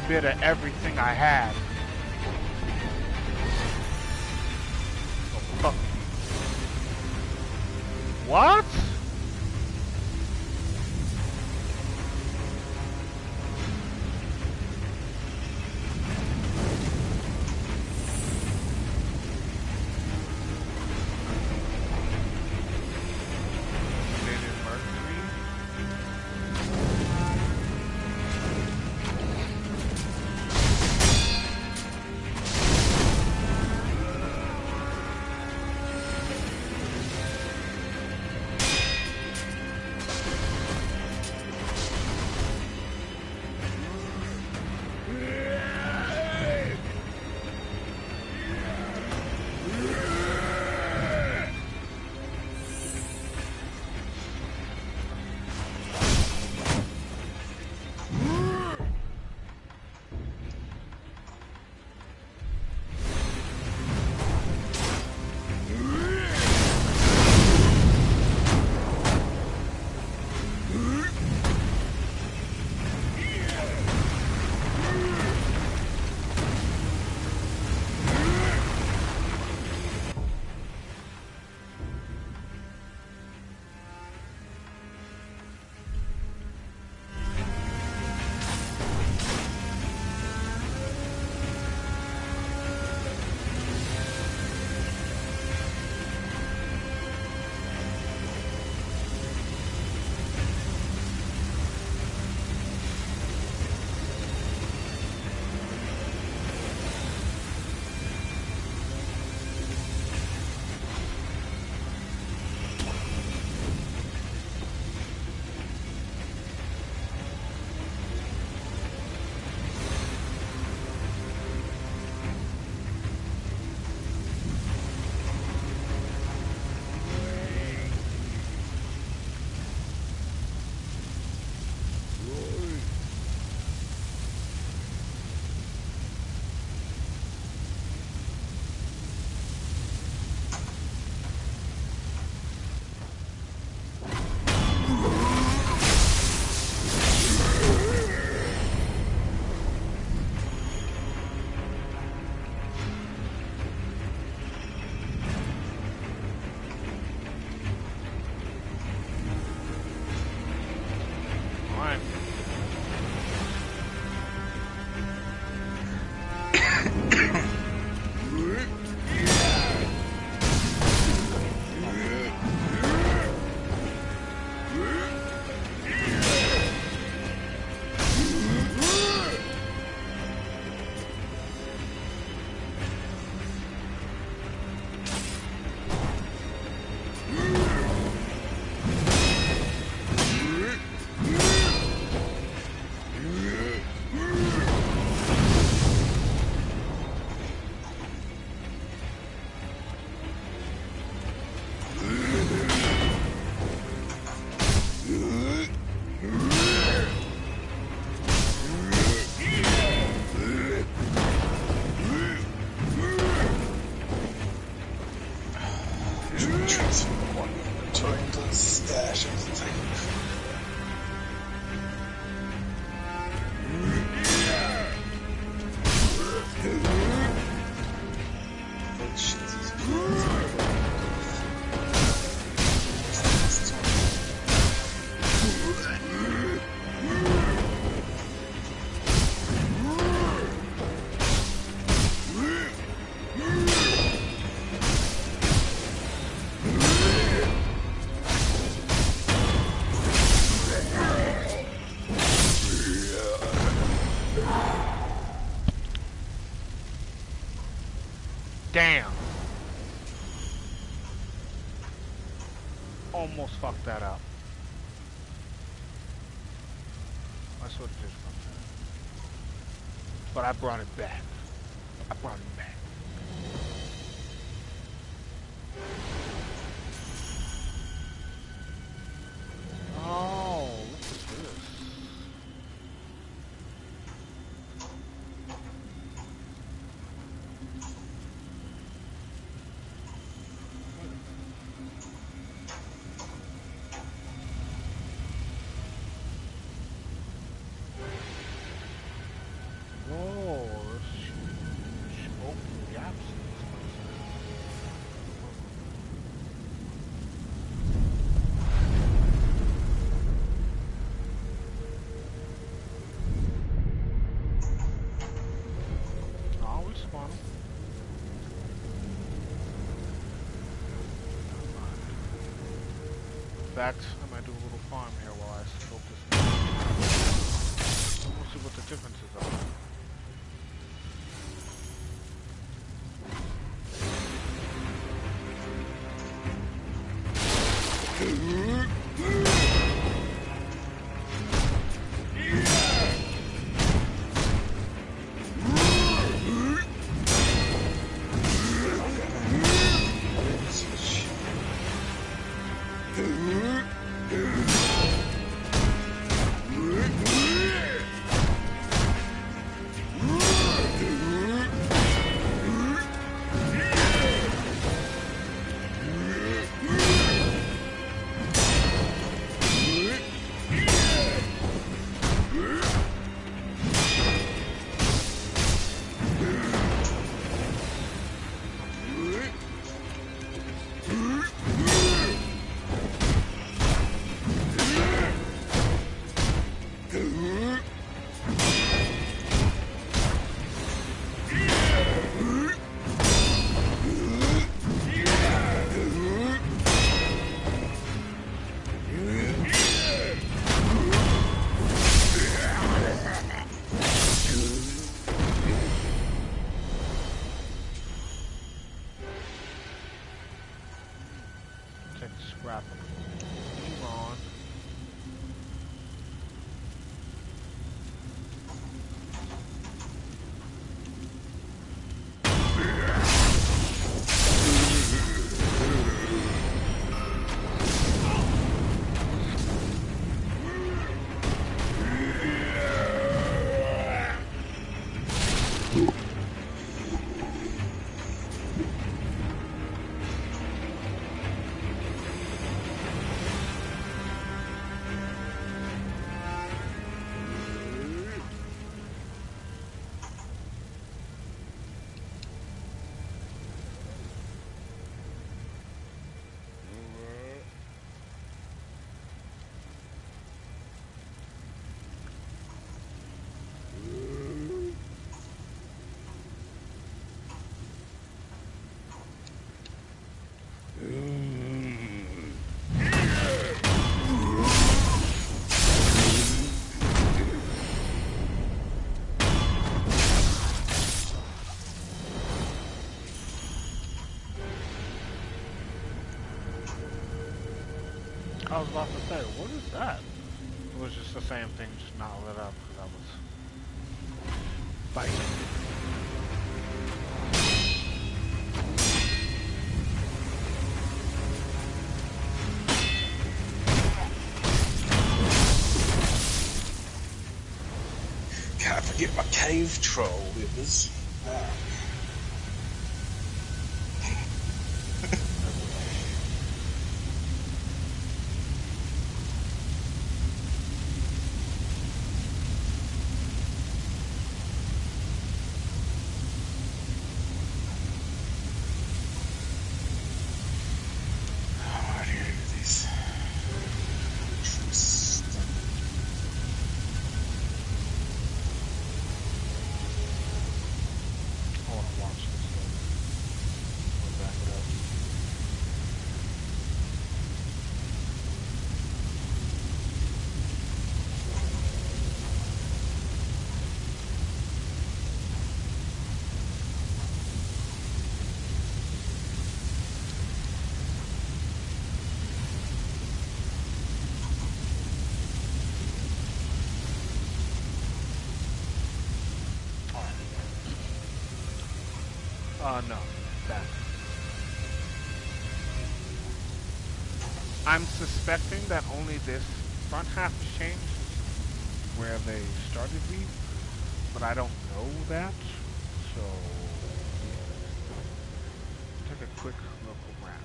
Bit of everything I had. Oh, fuck. What? transfer one inventory into the stash and take it. Damn! Almost fucked that up. I sort of just fucked that up. But I brought it back. I brought it back. Oh, look at this. In fact, I might do a little farm here while I scope this. We'll see what the differences are. I was about to say, what is that? It was just the same thing, just not lit up because I was fighting. Can't forget my cave troll with us. No. That. I'm suspecting that only this front half has changed where they started me, but I don't know that, so yeah. Take a quick look around.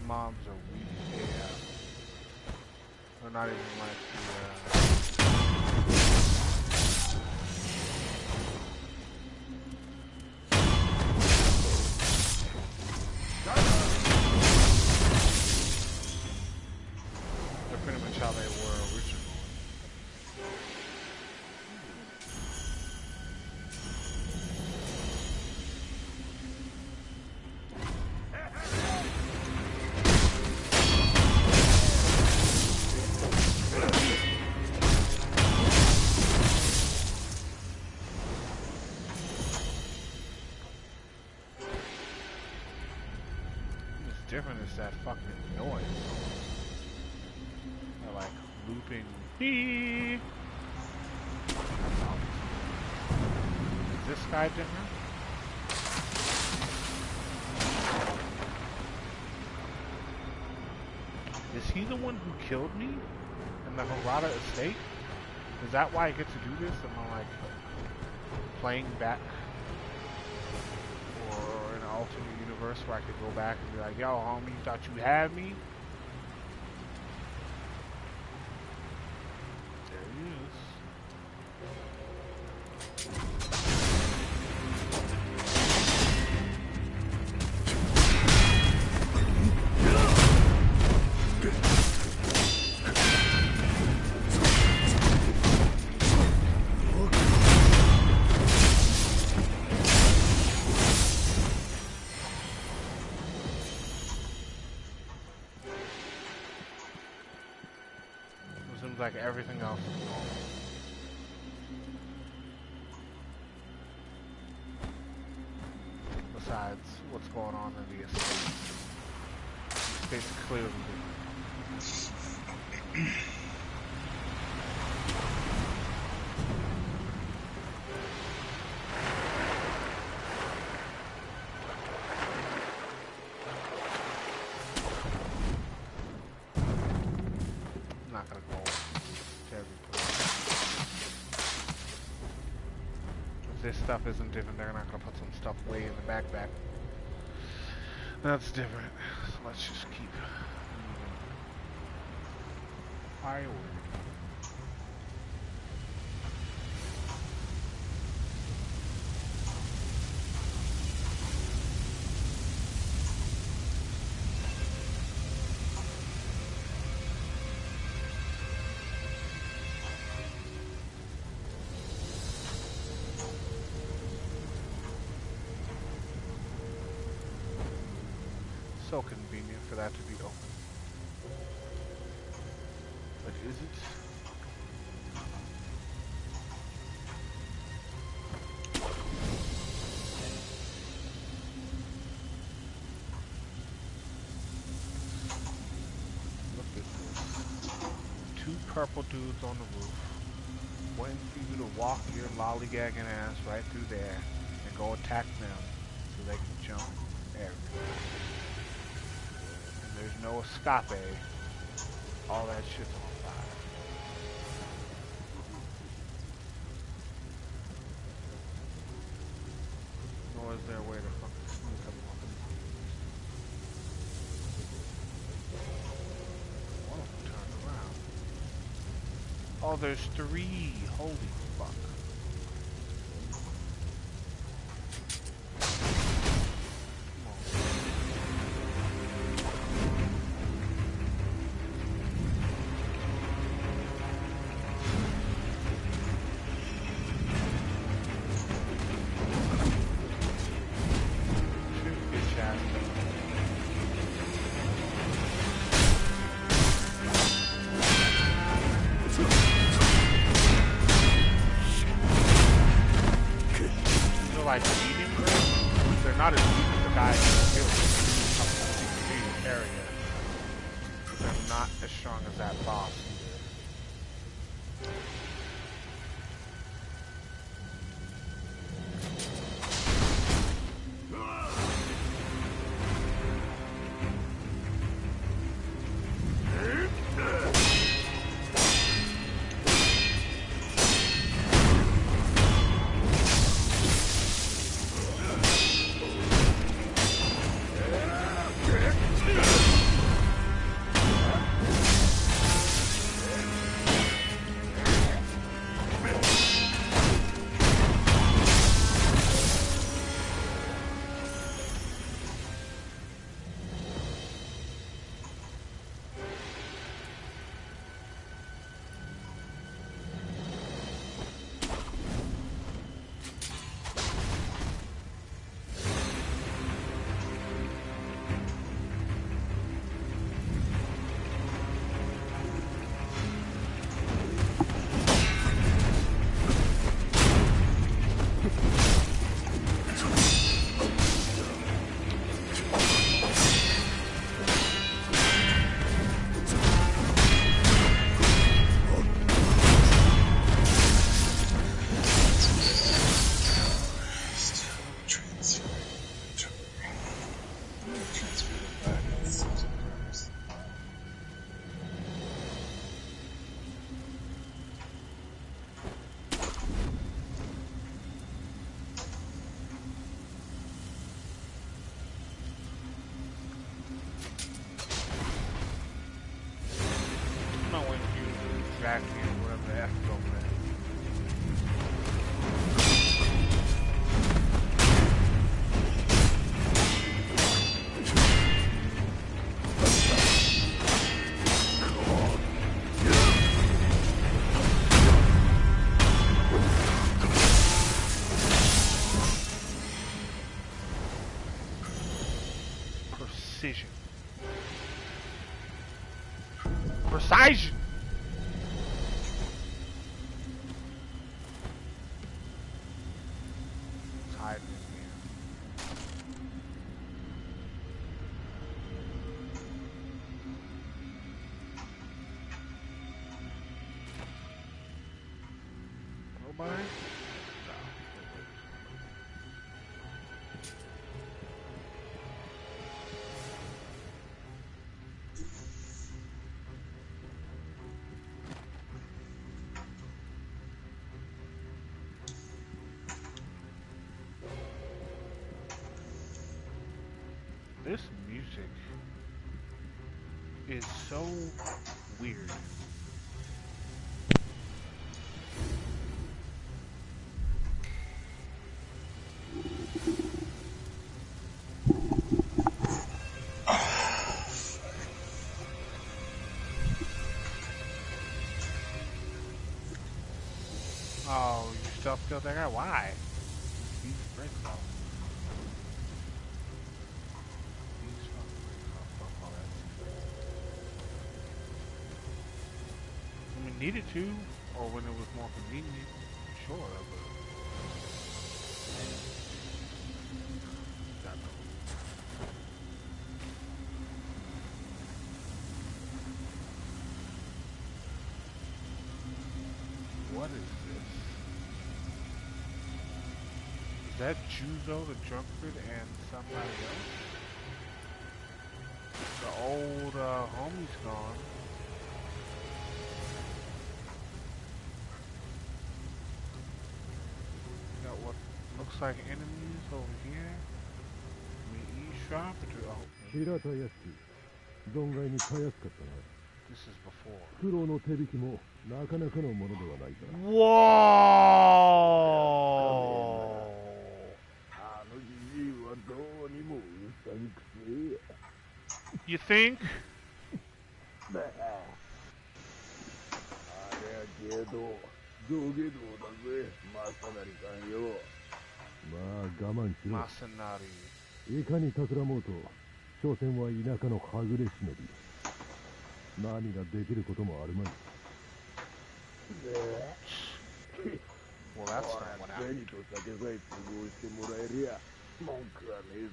Mobs are weak AF. They're not even like they're pretty much how they were originally. Different is that fucking noise. They're like looping. Is this guy different? Is he the one who killed me in the Harada estate? Is that why I get to do this? Am I like playing back? Or an alternate universe where I could go back and be like, yo, homie, you thought you had me? There he is. Like everything else is normal. Besides what's going on in the estate. The estate's clearly different. I'm not gonna go. This stuff isn't different, they're not gonna put some stuff way in the backpack. That's different. So let's just keep moving. Priority. So convenient for that to be open. But is it? Look at this. 2 purple dudes on the roof. Waiting for you to walk your lollygagging ass right through there and go attack them so they can jump everywhere. There's no escape. All that shit's on fire. is there a way to fucking sneak up on them? One of them turned around. Oh, there's 3. Holy fuck. Like medium grade, they're not as weak as the guys who killed the area. They're not as strong as that boss either. Whatever the F is over there. Precision. Precision! It's hiding in here. Nobody? This music is so weird. Oh, you self-killed that guy? Why? He's break off. Needed to, or when it was more convenient, sure, but what is this? Is that Juzo the drunkard and somebody else? The old homie's gone. Looks like enemies over here. We eavesdrop or do oh, 平たやし、存外にたやすかったな。 this is before. 苦労の手引きもなかなかのものではないか。 Whoa! あのじじいはどうにもうさぎくせえや。 You think? あれはけど、道下道だぜ、マサナリさんよ。まあ我慢しろ。 Masanari. いかに企もうと、所詮は田舎のはぐれ忍び。何ができることもあるまい。 Well, that's not what happened. 銭と酒さえ都合してもらえりゃ文句はねえぞ。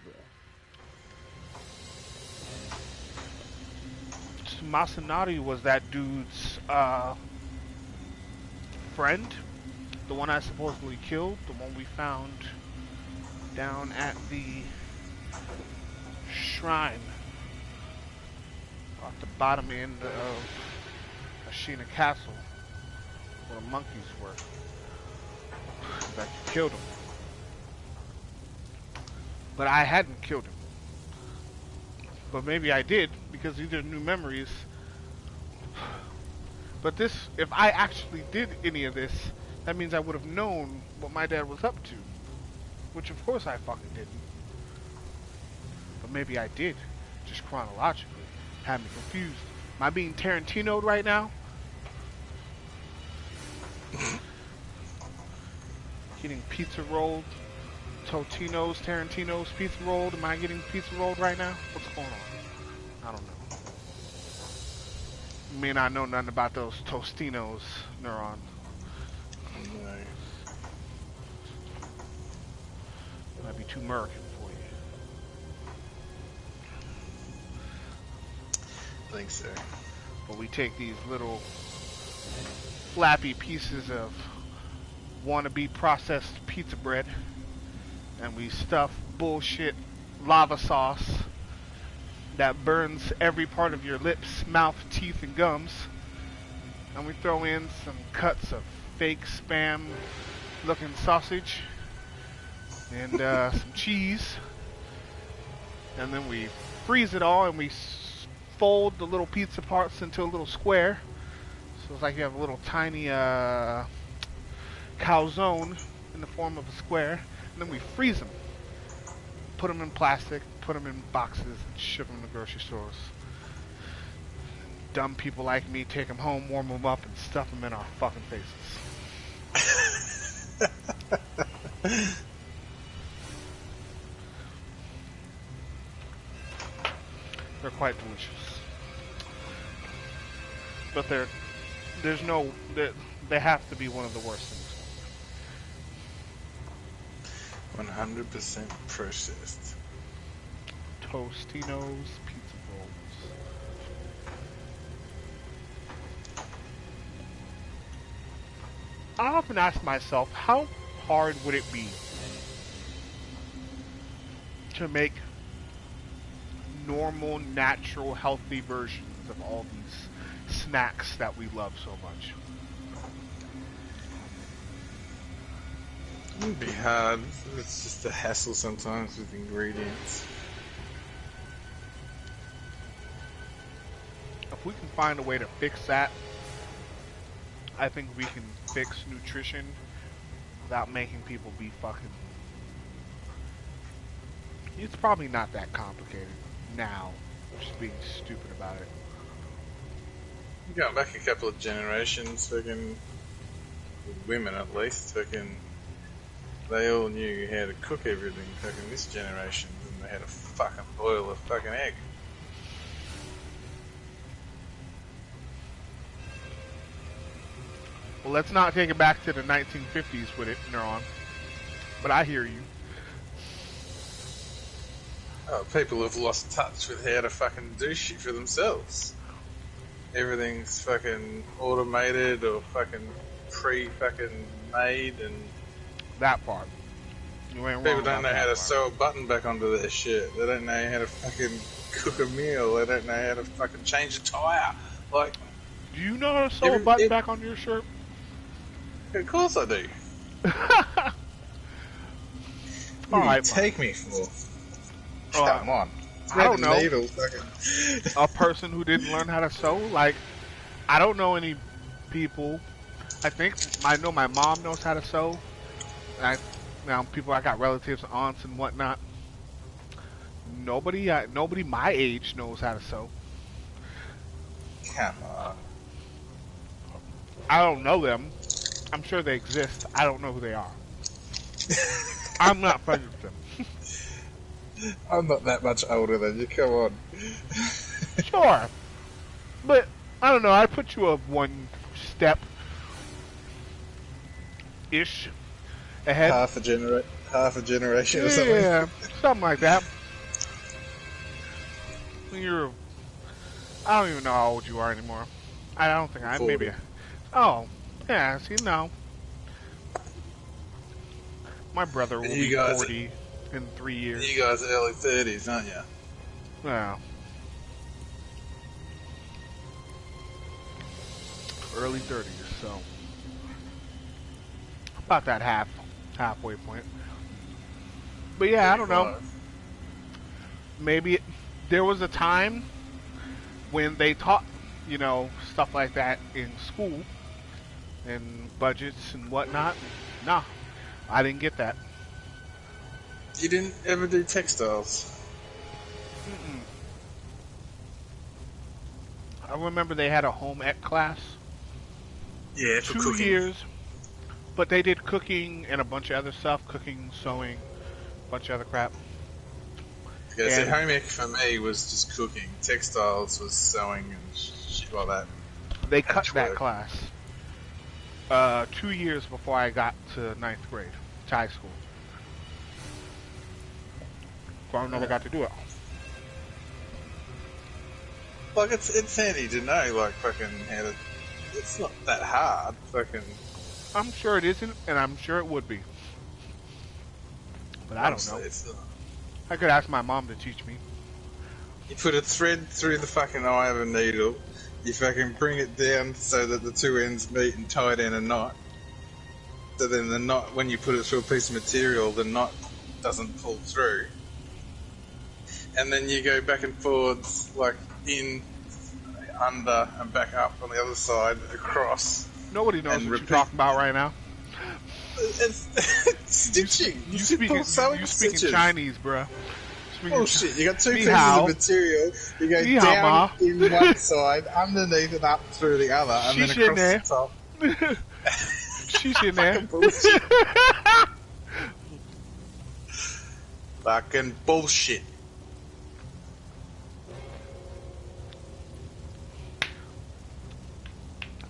Masanari was that dude's friend, the one I supposedly killed, the one we found down at the shrine off the bottom end of Ashina Castle, where the monkeys were. That you killed him, but I hadn't killed him. But maybe I did, because these are new memories. But this, if I actually did any of this, that means I would have known what my dad was up to. Which of course I fucking didn't. But maybe I did, just chronologically. Had me confused. Am I being Tarantino'd right now? Getting pizza rolled. Totino's, Tarantino's pizza rolled. Am I getting pizza rolled right now? What's going on? I don't know. You may not know nothing about those Tostinos, Neuron. No. Might be too American for you. I think so. But we take these little flappy pieces of wannabe processed pizza bread and we stuff bullshit lava sauce that burns every part of your lips, mouth, teeth, and gums. And we throw in some cuts of fake spam looking sausage and some cheese. And then we freeze it all and we fold the little pizza parts into a little square. So it's like you have a little tiny calzone in the form of a square. And then we freeze them. Put them in plastic, put them in boxes, and ship them to grocery stores. Dumb people like me take them home, warm them up, and stuff them in our fucking faces. They're quite delicious. But they have to be one of the worst things. 100% processed. Tostino's pizza rolls. I often ask myself, how hard would it be to make normal, natural, healthy versions of all these snacks that we love so much? It would be hard. It's just a hassle sometimes with ingredients. If we can find a way to fix that, I think we can fix nutrition without making people be fucking... It's probably not that complicated now, just being stupid about it. Going back a couple of generations, fucking women at least, fucking they all knew how to cook everything. Fucking this generation didn't know how to fucking boil a fucking egg. Well, let's not take it back to the 1950s with it, Neuron. But I hear you. Oh, people have lost touch with how to fucking do shit for themselves. Everything's fucking automated or fucking pre-fucking made, and That part. You ain't wrong. people don't know about how that to part. sew a button back onto their shit. They don't know how to fucking cook a meal. They don't know how to fucking change a tyre. Like, Do you know how to sew a button back on your shirt? of course I do. What do you Alright, take me for? Uh, Come on. I don't Thread and know. needle, fucking. A person who didn't learn how to sew? Like, I don't know any people. I know my mom knows how to sew. Now people, I got relatives, aunts and whatnot. Nobody my age knows how to sew. Come on. I don't know them. I'm sure they exist. I don't know who they are. I'm not friends with them. I'm not that much older than you, come on. Sure, but I don't know. I put you up one step ish ahead. Half a generation or something. Yeah, something like that. I don't even know how old you are anymore. I don't think 40. maybe. Oh, yeah. See, no. My brother will be 40 in 3 years. You guys are early 30s, aren't you? Yeah. Early 30s, so about that halfway point. But yeah, I don't know. Maybe there was a time when they taught, stuff like that in school and budgets and whatnot. Nah, I didn't get that. You didn't ever do textiles? Mm-mm. I remember they had a home ec class. Yeah, for 2 cooking. years, but they did cooking and a bunch of other stuff, cooking, sewing, a bunch of other crap. Yeah, so home ec for me was just cooking. Textiles was sewing and shit like that. They cut that class 2 years before I got to 9th grade, to high school. So I never got to do it. Like, it's handy to know, like, fucking how to... It's not that hard, fucking... I'm sure it isn't, and I'm sure it would be. But I don't know. It's not. I could ask my mom to teach me. You put a thread through the fucking eye of a needle, you fucking bring it down so that the two ends meet and tie it in a knot. So then the knot, when you put it through a piece of material, the knot doesn't pull through. And then you go back and forwards, like in, under, and back up on the other side, across. Nobody knows what you're talking about right now. It's stitching. You speaking Chinese, bruh. Oh shit, you got two pieces hao. of material, you go Ni hao, down ma. in one side, underneath and up through the other, and then across the top. She's in there. Bullshit. Fucking bullshit.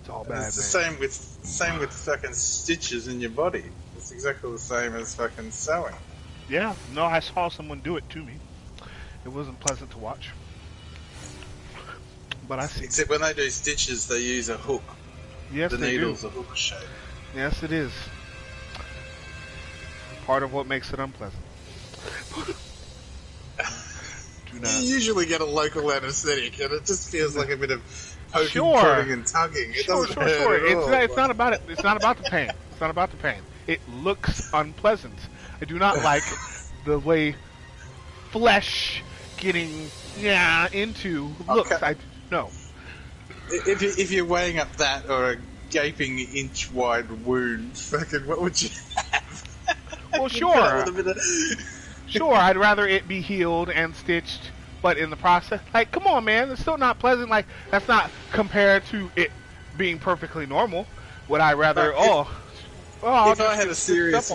It's all bad, It's the same with fucking stitches in your body. It's exactly the same as fucking sewing. Yeah, no, I saw someone do it to me. It wasn't pleasant to watch. But I see. Except when they do stitches, they use a hook. Yes, the they needle's do. a hook shape. Yes, it is. Part of what makes it unpleasant. Do not. You usually get a local anaesthetic, and it just feels like a bit of poking, Sure. prodding, and tugging. It doesn't hurt at all. It's not about it. It's not about the pain. It's not about the pain. It looks unpleasant. I do not like the way flesh getting into looks. Okay. No. If you're weighing up that or a gaping inch-wide wound, fucking what would you have? Well, sure. Sure, I'd rather it be healed and stitched, but in the process, like, come on, man, it's still not pleasant. Like, that's not compared to it being perfectly normal. Would I rather? If I had a serious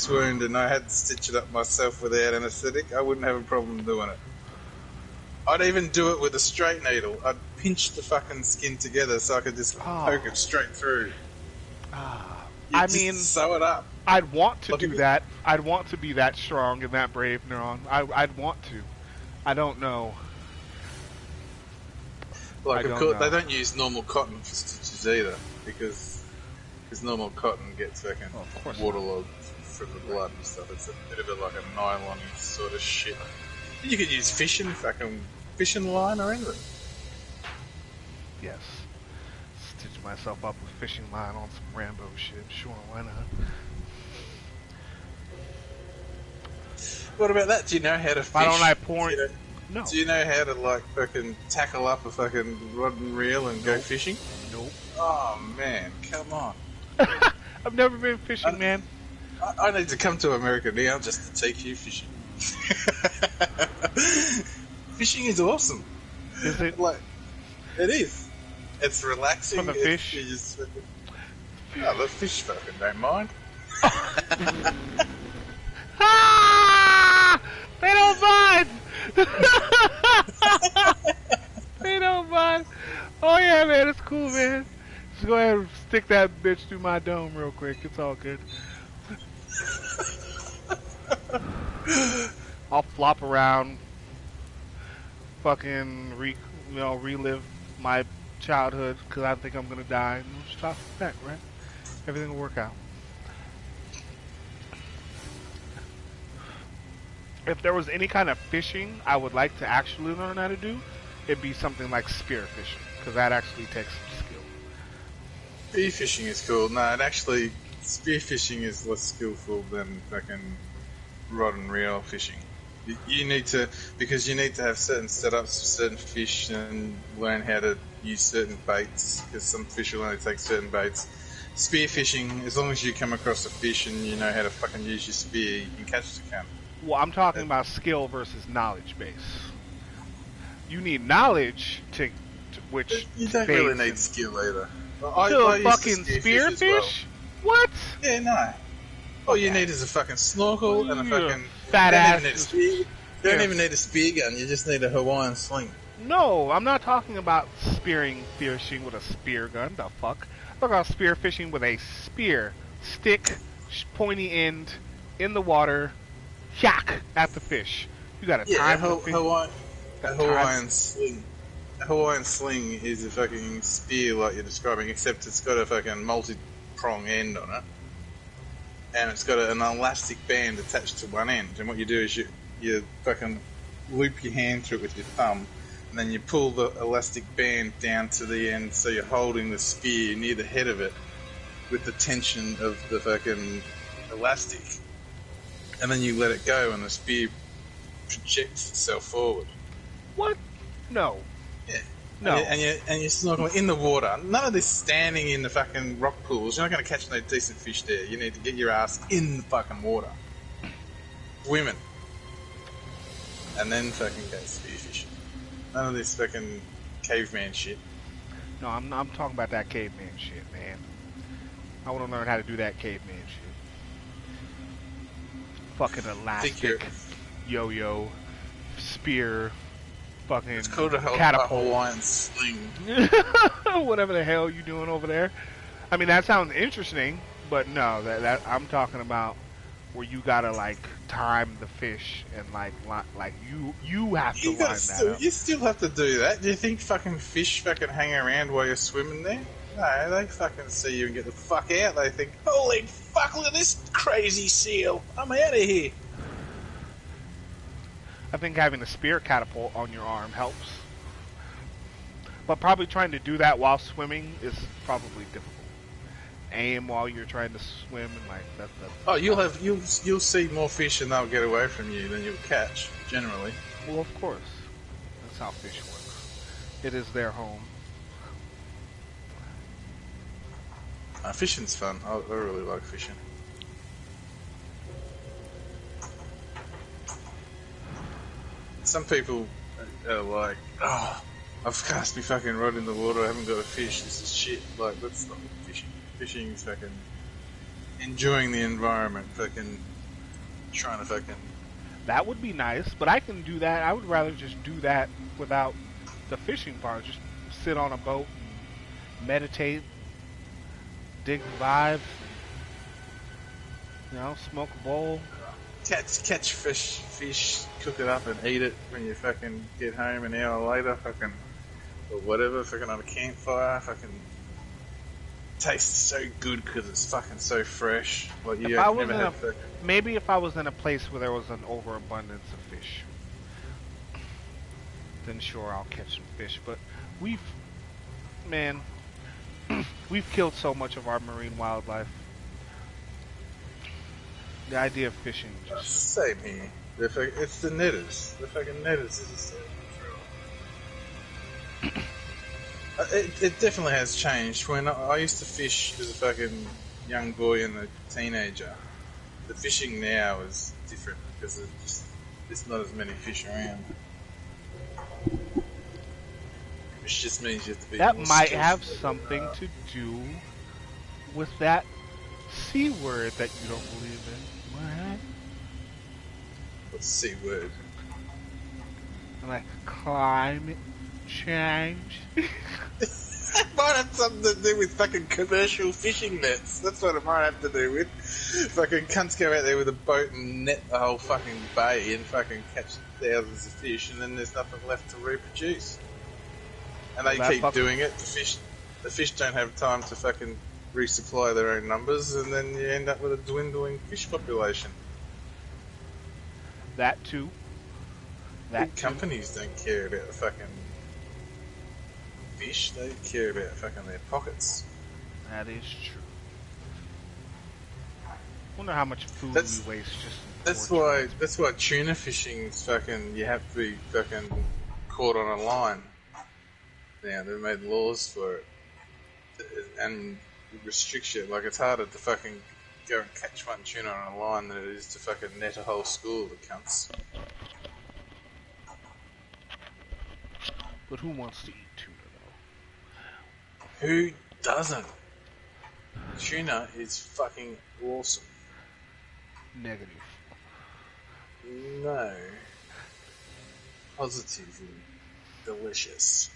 wound and I had to stitch it up myself without anaesthetic, I wouldn't have a problem doing it. I'd even do it with a straight needle. I'd pinch the fucking skin together so I could just poke it straight through. I mean, sew it up. I'd want to do that. I'd want to be that strong and that brave, Neuron. I'd want to. I don't know. Like, of course, they don't use normal cotton for stitches either, because normal cotton gets fucking waterlogged from the blood and stuff. It's a bit of like a nylon-y sort of shit. You could use fishing line or anything. Yes. Stitch myself up with fishing line on some Rambo shit. Sure, why not? What about that? Do you know how to fish? Why don't I pour? No. Do you know how to like fucking tackle up a fucking rod and reel and go fishing? Nope. Oh man, come on. I've never been fishing, man. I need to come to America now just to take you fishing. Fishing is awesome. Is it? Like, it is. It's relaxing. For the fish? The fish fucking don't mind. Ah! They don't mind! They don't mind. Oh yeah, man, it's cool, man. Just go ahead and stick that bitch through my dome real quick. It's all good. I'll flop around, fucking relive my childhood because I think I'm gonna die. And we'll just talk back, right? Everything will work out. If there was any kind of fishing I would like to actually learn how to do, it'd be something like spear fishing, because that actually takes some skill. Spear fishing is cool. No, it actually, spear fishing is less skillful than fucking rod and reel fishing. You need to, because you need to have certain setups for certain fish and learn how to use certain baits, because some fish will only take certain baits. Spear fishing, as long as you come across a fish and you know how to fucking use your spear, you can catch the cunt. Well, I'm talking about skill versus knowledge base. You need knowledge to which you don't really need skill either. To fucking spearfish? Well. What? Yeah, no. All you need is a fucking snorkel and a fucking fat ass. You don't even need a spear gun. You just need a Hawaiian sling. No, I'm not talking about fishing with a spear gun. The fuck? I'm talking about spear fishing with a spear, stick, pointy end, in the water, yak at the fish. You got to time the fish. A Hawaiian sling. A Hawaiian sling is a fucking spear like you're describing, except it's got a fucking multi-prong end on it. And it's got an elastic band attached to one end. And what you do is you fucking loop your hand through it with your thumb, and then you pull the elastic band down to the end so you're holding the spear near the head of it with the tension of the fucking elastic. And then you let it go and the spear projects itself forward. What? No. Yeah. No. And you're snorkeling in the water. None of this standing in the fucking rock pools. You're not going to catch no decent fish there. You need to get your ass in the fucking water. Swimming. And then fucking go spearfishing. None of this fucking caveman shit. No, I'm talking about that caveman shit, man. I want to learn how to do that caveman shit. Fucking elastic, yo-yo, spear, fucking it's called a catapult. Hawaiian sling. Whatever the hell you doing over there. I mean, that sounds interesting, but no, that I'm talking about where you gotta like time the fish and like you have to line that up. You still have to do that. Do you think fucking fish fucking hang around while you're swimming there? No, they fucking see you and get the fuck out. They think, holy fuck, look at this crazy seal. I'm out of here. I think having a spear catapult on your arm helps. But probably trying to do that while swimming is probably difficult. Aim while you're trying to swim and like that's oh, you'll see more fish and they'll get away from you than you'll catch, generally. Well, of course. That's how fish works. It is their home. Fishing's fun. I really like fishing. Some people are like, oh, I've cast me fucking rod in the water, I haven't got a fish, this is shit. Like, that's not fishing. Fishing is fucking enjoying the environment, fucking trying to fucking... That would be nice, but I can do that. I would rather just do that without the fishing part. Just sit on a boat and meditate, dig the vibe, you know, smoke a bowl. Catch fish, cook it up and eat it when you fucking get home an hour later, fucking, or whatever, fucking on a campfire, fucking tastes so good because it's fucking so fresh. Like you never had maybe if I was in a place where there was an overabundance of fish, then sure I'll catch some fish. But we've killed so much of our marine wildlife. The idea of fishing just... Same here. It's the netters. The fucking netters is just it definitely has changed. When I used to fish as a fucking young boy and a teenager, the fishing now is different because there's not as many fish around. Which just means you have to be That more might have skillful. something to do with that C word that you don't believe in. What? What's C word? Like climate change. It might have something to do with fucking commercial fishing nets. That's what it might have to do with. Fucking cunts go out there with a boat and net the whole fucking bay and fucking catch thousands of fish, and then there's nothing left to reproduce. And they keep doing it. The fish don't have time to fucking resupply their own numbers, and then you end up with a dwindling fish population. That too. Big companies don't care about the fucking fish, they care about fucking their pockets. That is true. Wonder how much food we waste just in that's why tuna fishing is fucking, you have to be fucking caught on a line. Now they've made laws for it and restrict you. Like, it's harder to fucking go and catch one tuna on a line than it is to fucking net a whole school of cunts. But who wants to eat tuna, though? Who doesn't? Tuna is fucking awesome. Negative. No. Positively delicious.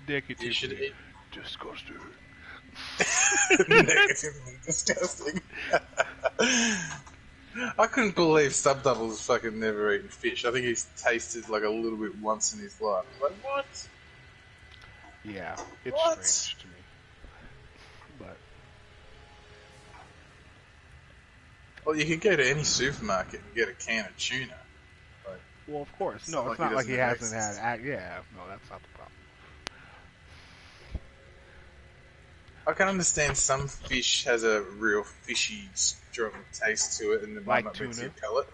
Negatively You should eat. disgusting. Negatively disgusting. I couldn't believe Stub Double's fucking never eaten fish. I think he's tasted like a little bit once in his life. Like, what? Yeah, it's strange to me. But well, you can go to any supermarket and get a can of tuna. Like, well, of course. No, it's not like he hasn't had. Yeah, no, that's not the problem. I can understand some fish has a real fishy, strong taste to it, and it might not be to your palate.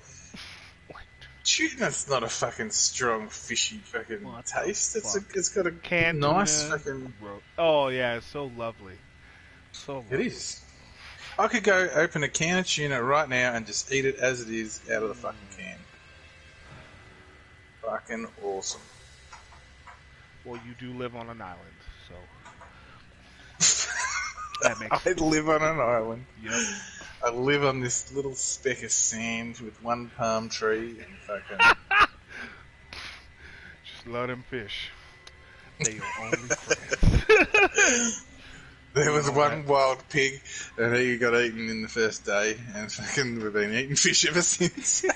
Tuna's not a fucking strong, fishy fucking taste. It's got a canned nice tuna. fucking. Oh yeah, it's so lovely. So lovely. It is. I could go open a can of tuna right now and just eat it as it is out of the fucking can. Fucking awesome. Well, you do live on an island, so. I live on an island. Yep. I live on this little speck of sand with one palm tree and fucking. Just let them fish. They're your only friends. There was one wild pig, and he got eaten in the first day, and fucking we've been eating fish ever since. Yep.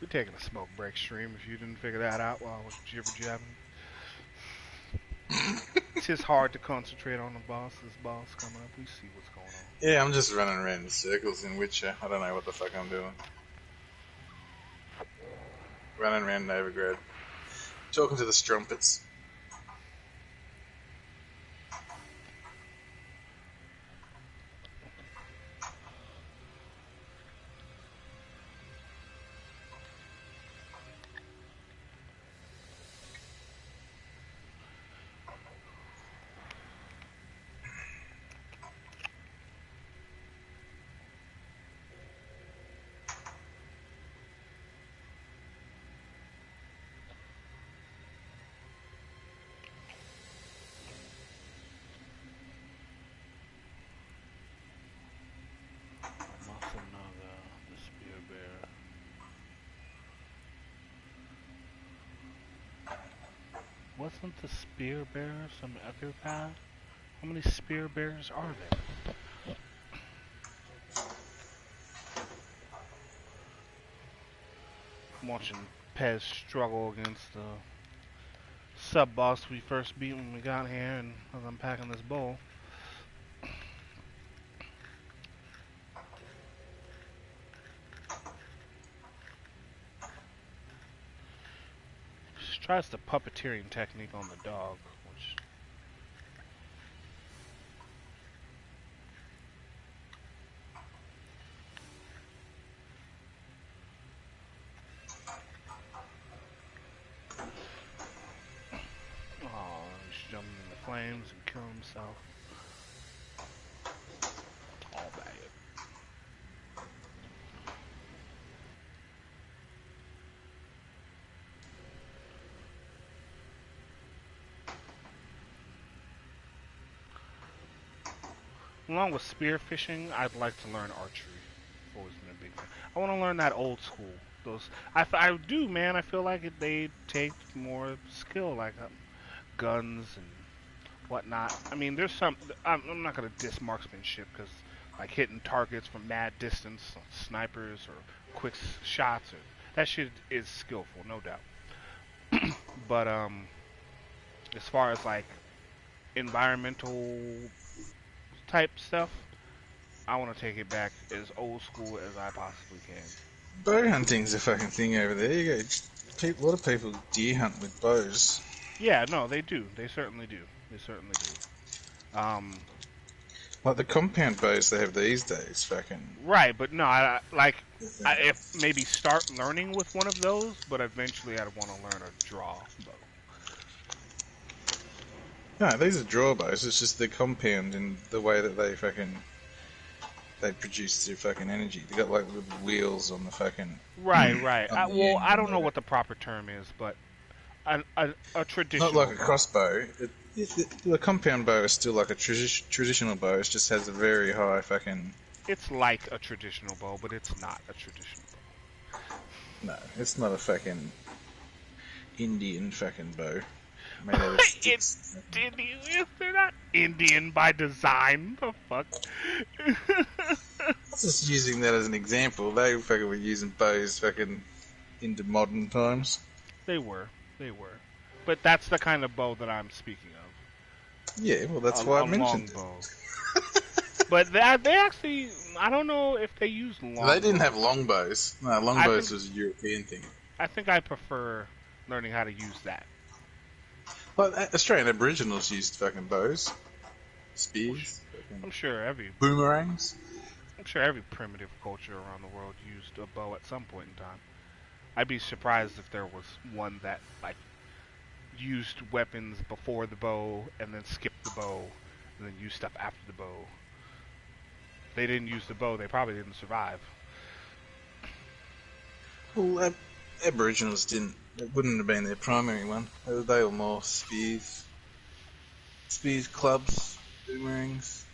We're taking a smoke break stream if you didn't figure that out while I was jibber-jabbing. It's just hard to concentrate on the boss. This boss coming up, we see what's going on. Yeah, I'm just running around in circles in Witcher. I don't know what the fuck I'm doing. Running around Novigrad. Talking to the strumpets. Wasn't the spear bearer some other guy? How many spear bearers are there? I'm watching Pez struggle against the sub-boss we first beat when we got here, and as I'm packing this bowl. Tries the puppeteering technique on the dog, which... Oh, he's jumping in the flames and killing himself. All bad. Along with spearfishing, I'd like to learn archery. Always been a big fan. I want to learn that old school. Those I do, man. I feel like they take more skill, like guns and whatnot. I mean, there's some. I'm not gonna diss marksmanship because like hitting targets from mad distance, snipers or quick shots, or, that shit is skillful, no doubt. But as far as like environmental type stuff, I want to take it back as old school as I possibly can. Bow hunting's a fucking thing over there. You go, a lot of people deer hunt with bows. Yeah, no, they do. They certainly do. They certainly do. Like the compound bows they have these days, fucking... Right, but no, I if maybe start learning with one of those, but eventually I'd want to learn a draw bow. No, these are draw bows. It's just the compound in the way that they fucking... They produce their fucking energy. They got like little wheels on the fucking... Right. Well, I don't know what the proper term is, but a traditional... Not like a crossbow. The compound bow is still like a traditional bow. It just has a very high fucking... It's like a traditional bow, but it's not a traditional bow. No, it's not a fucking Indian fucking bow. Made out of sticks. They're not Indian by design. The fuck? I was just using that as an example. They fucking were using bows fucking into modern times. They were. But that's the kind of bow that I'm speaking of. Yeah, well, that's why I mentioned it. Long bow. But they actually, I don't know if they use long. They didn't have long bows. No, long bows was a European thing. I think I prefer learning how to use that. Well, Australian Aboriginals used fucking bows, spears, I'm sure every primitive culture around the world used a bow at some point in time. I'd be surprised if there was one that like used weapons before the bow and then skipped the bow and then used stuff after the bow. If they didn't use the bow, they probably didn't survive. Well, Aboriginals didn't. It wouldn't have been their primary one. They were more spears, clubs, boomerangs.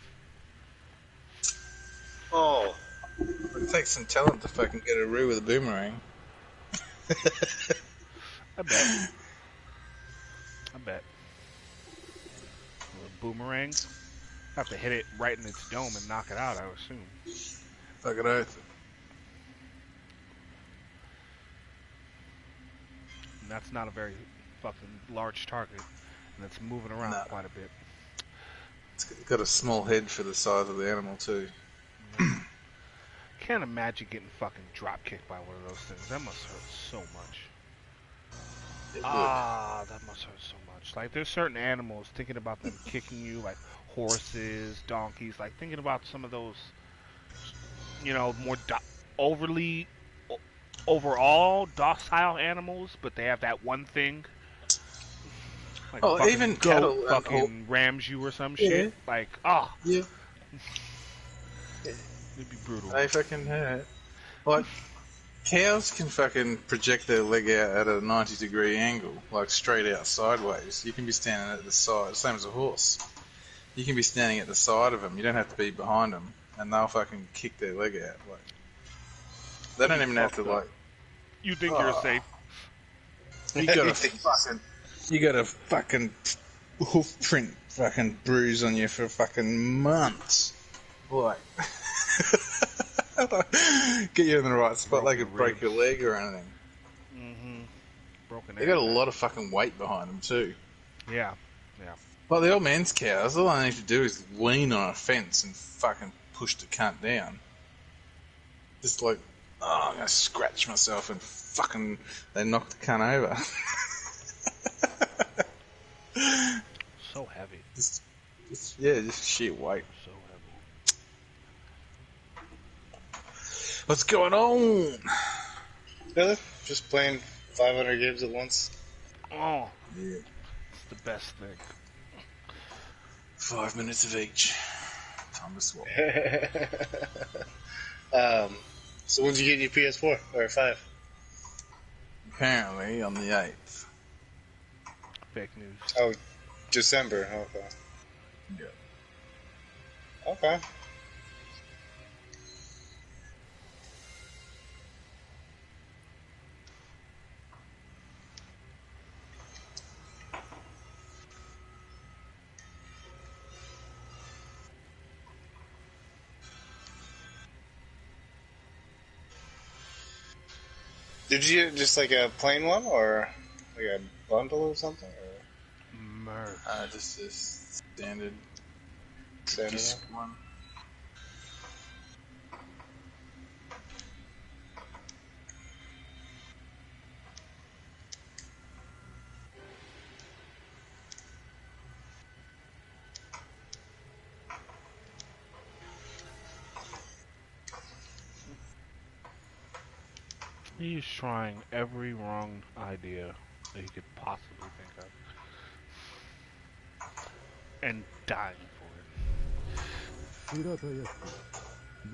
Oh, it takes some talent to fucking get a roo with a boomerang. I bet. With boomerangs, have to hit it right in its dome and knock it out, I would assume. Fucking oath. And that's not a very fucking large target, and it's moving around quite a bit. It's got a small head for the size of the animal too. Yeah. Can't imagine getting fucking drop kicked by one of those things. That must hurt so much. That must hurt so much. Like, there's certain animals, thinking about them kicking you, like horses, donkeys, like thinking about some of those, you know, more overall docile animals, but they have that one thing. Like even cattle fucking rams you or some shit. Like, yeah. It'd be brutal. They fucking hurt. Like, cows can fucking project their leg out at a 90-degree angle, like straight out sideways. You can be standing at the side, same as a horse. You can be standing at the side of them. You don't have to be behind them, and they'll fucking kick their leg out. Like, they don't even have to like. You think you're safe? You got a fucking hoof print fucking bruise on you for fucking months. Like, get you in the right spot. They could break your leg or anything. Broken. They got a lot of fucking weight behind them too. Yeah. Like the old man's cows, all I need to do is lean on a fence and fucking push the cunt down. Just like, I'm gonna scratch myself and fucking they knock the cunt over. So heavy. Just sheer weight. So heavy. What's going on? Really? Just playing 500 games at once? Oh, Yeah. it's the best thing. 5 minutes of each. Time to swap. So when did you get your PS4 or 5? Apparently on the 8th. Fake news. Oh, December. Okay. Yeah. Okay. Did you get just like a plain one or like a bundle or something? Or Merch. Just a standard standard one. He's trying every wrong idea that he could possibly think of. And dying for it. 白たやすく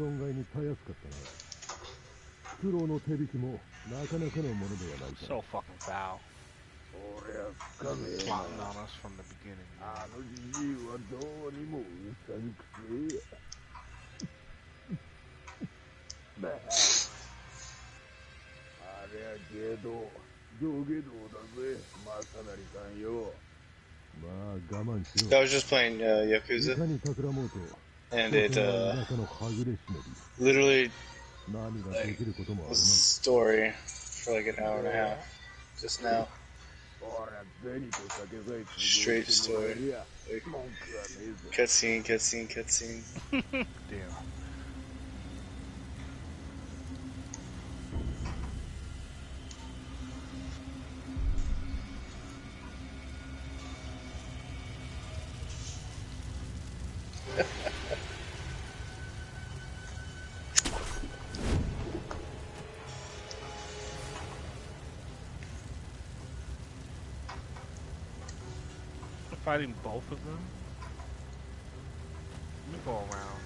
存外にたやすかったな。苦労の手引きもなかなかのものではないか。 So fucking foul. 俺は深めえな。 Plotting on us from the beginning. あのじじいはどうにもうさんくせえや。まあ、あれはけど、上下道だぜ、正成さんよ。まあ我慢しろ。I was just playing Yakuza, いかに企もうと、 and it 田舎のはぐれ忍び。 literally 何ができることもある was ま a story for like an hour and a half. Just now. い。俺は銭と酒さえ Straight story. Like, 文句はねえぞ。 cutscene, cutscene, cutscene. Damn. Fighting both of them? Let me go around.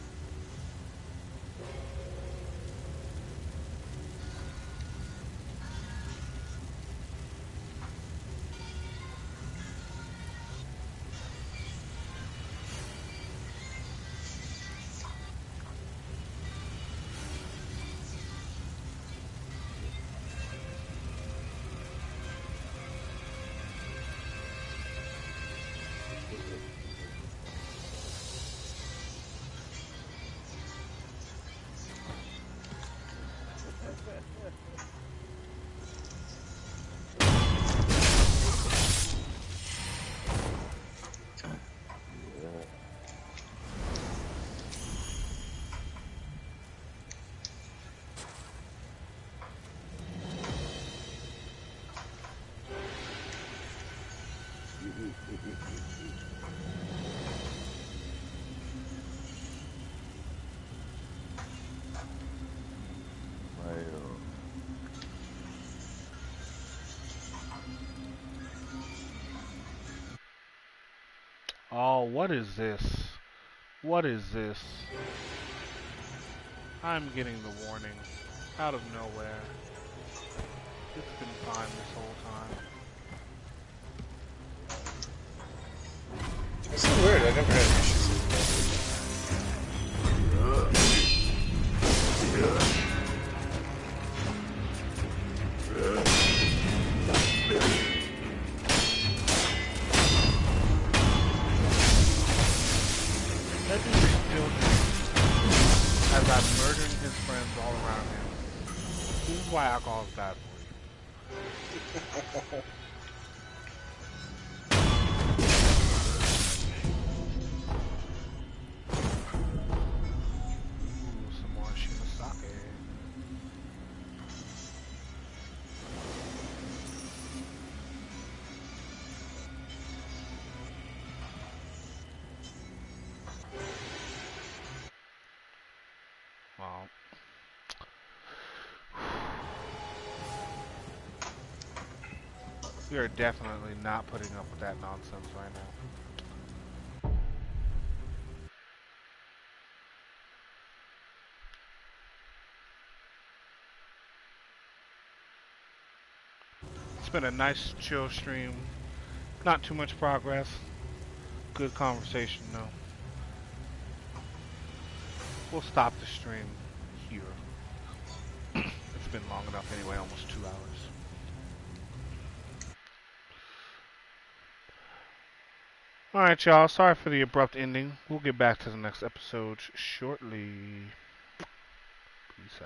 Oh, what is this? What is this? I'm getting the warning. Out of nowhere. It's been fine this whole time. It's so weird. I never had issues with That dude is still dead. As I'm murdering his friends all around him. This is why alcohol is bad for you. Ooh, some more Shimasake. We are definitely not putting up with that nonsense right now. It's been a nice, chill stream. Not too much progress. Good conversation, though. We'll stop the stream here. It's been long enough anyway, almost 2 hours. Alright, y'all. Sorry for the abrupt ending. We'll get back to the next episode shortly. Peace out.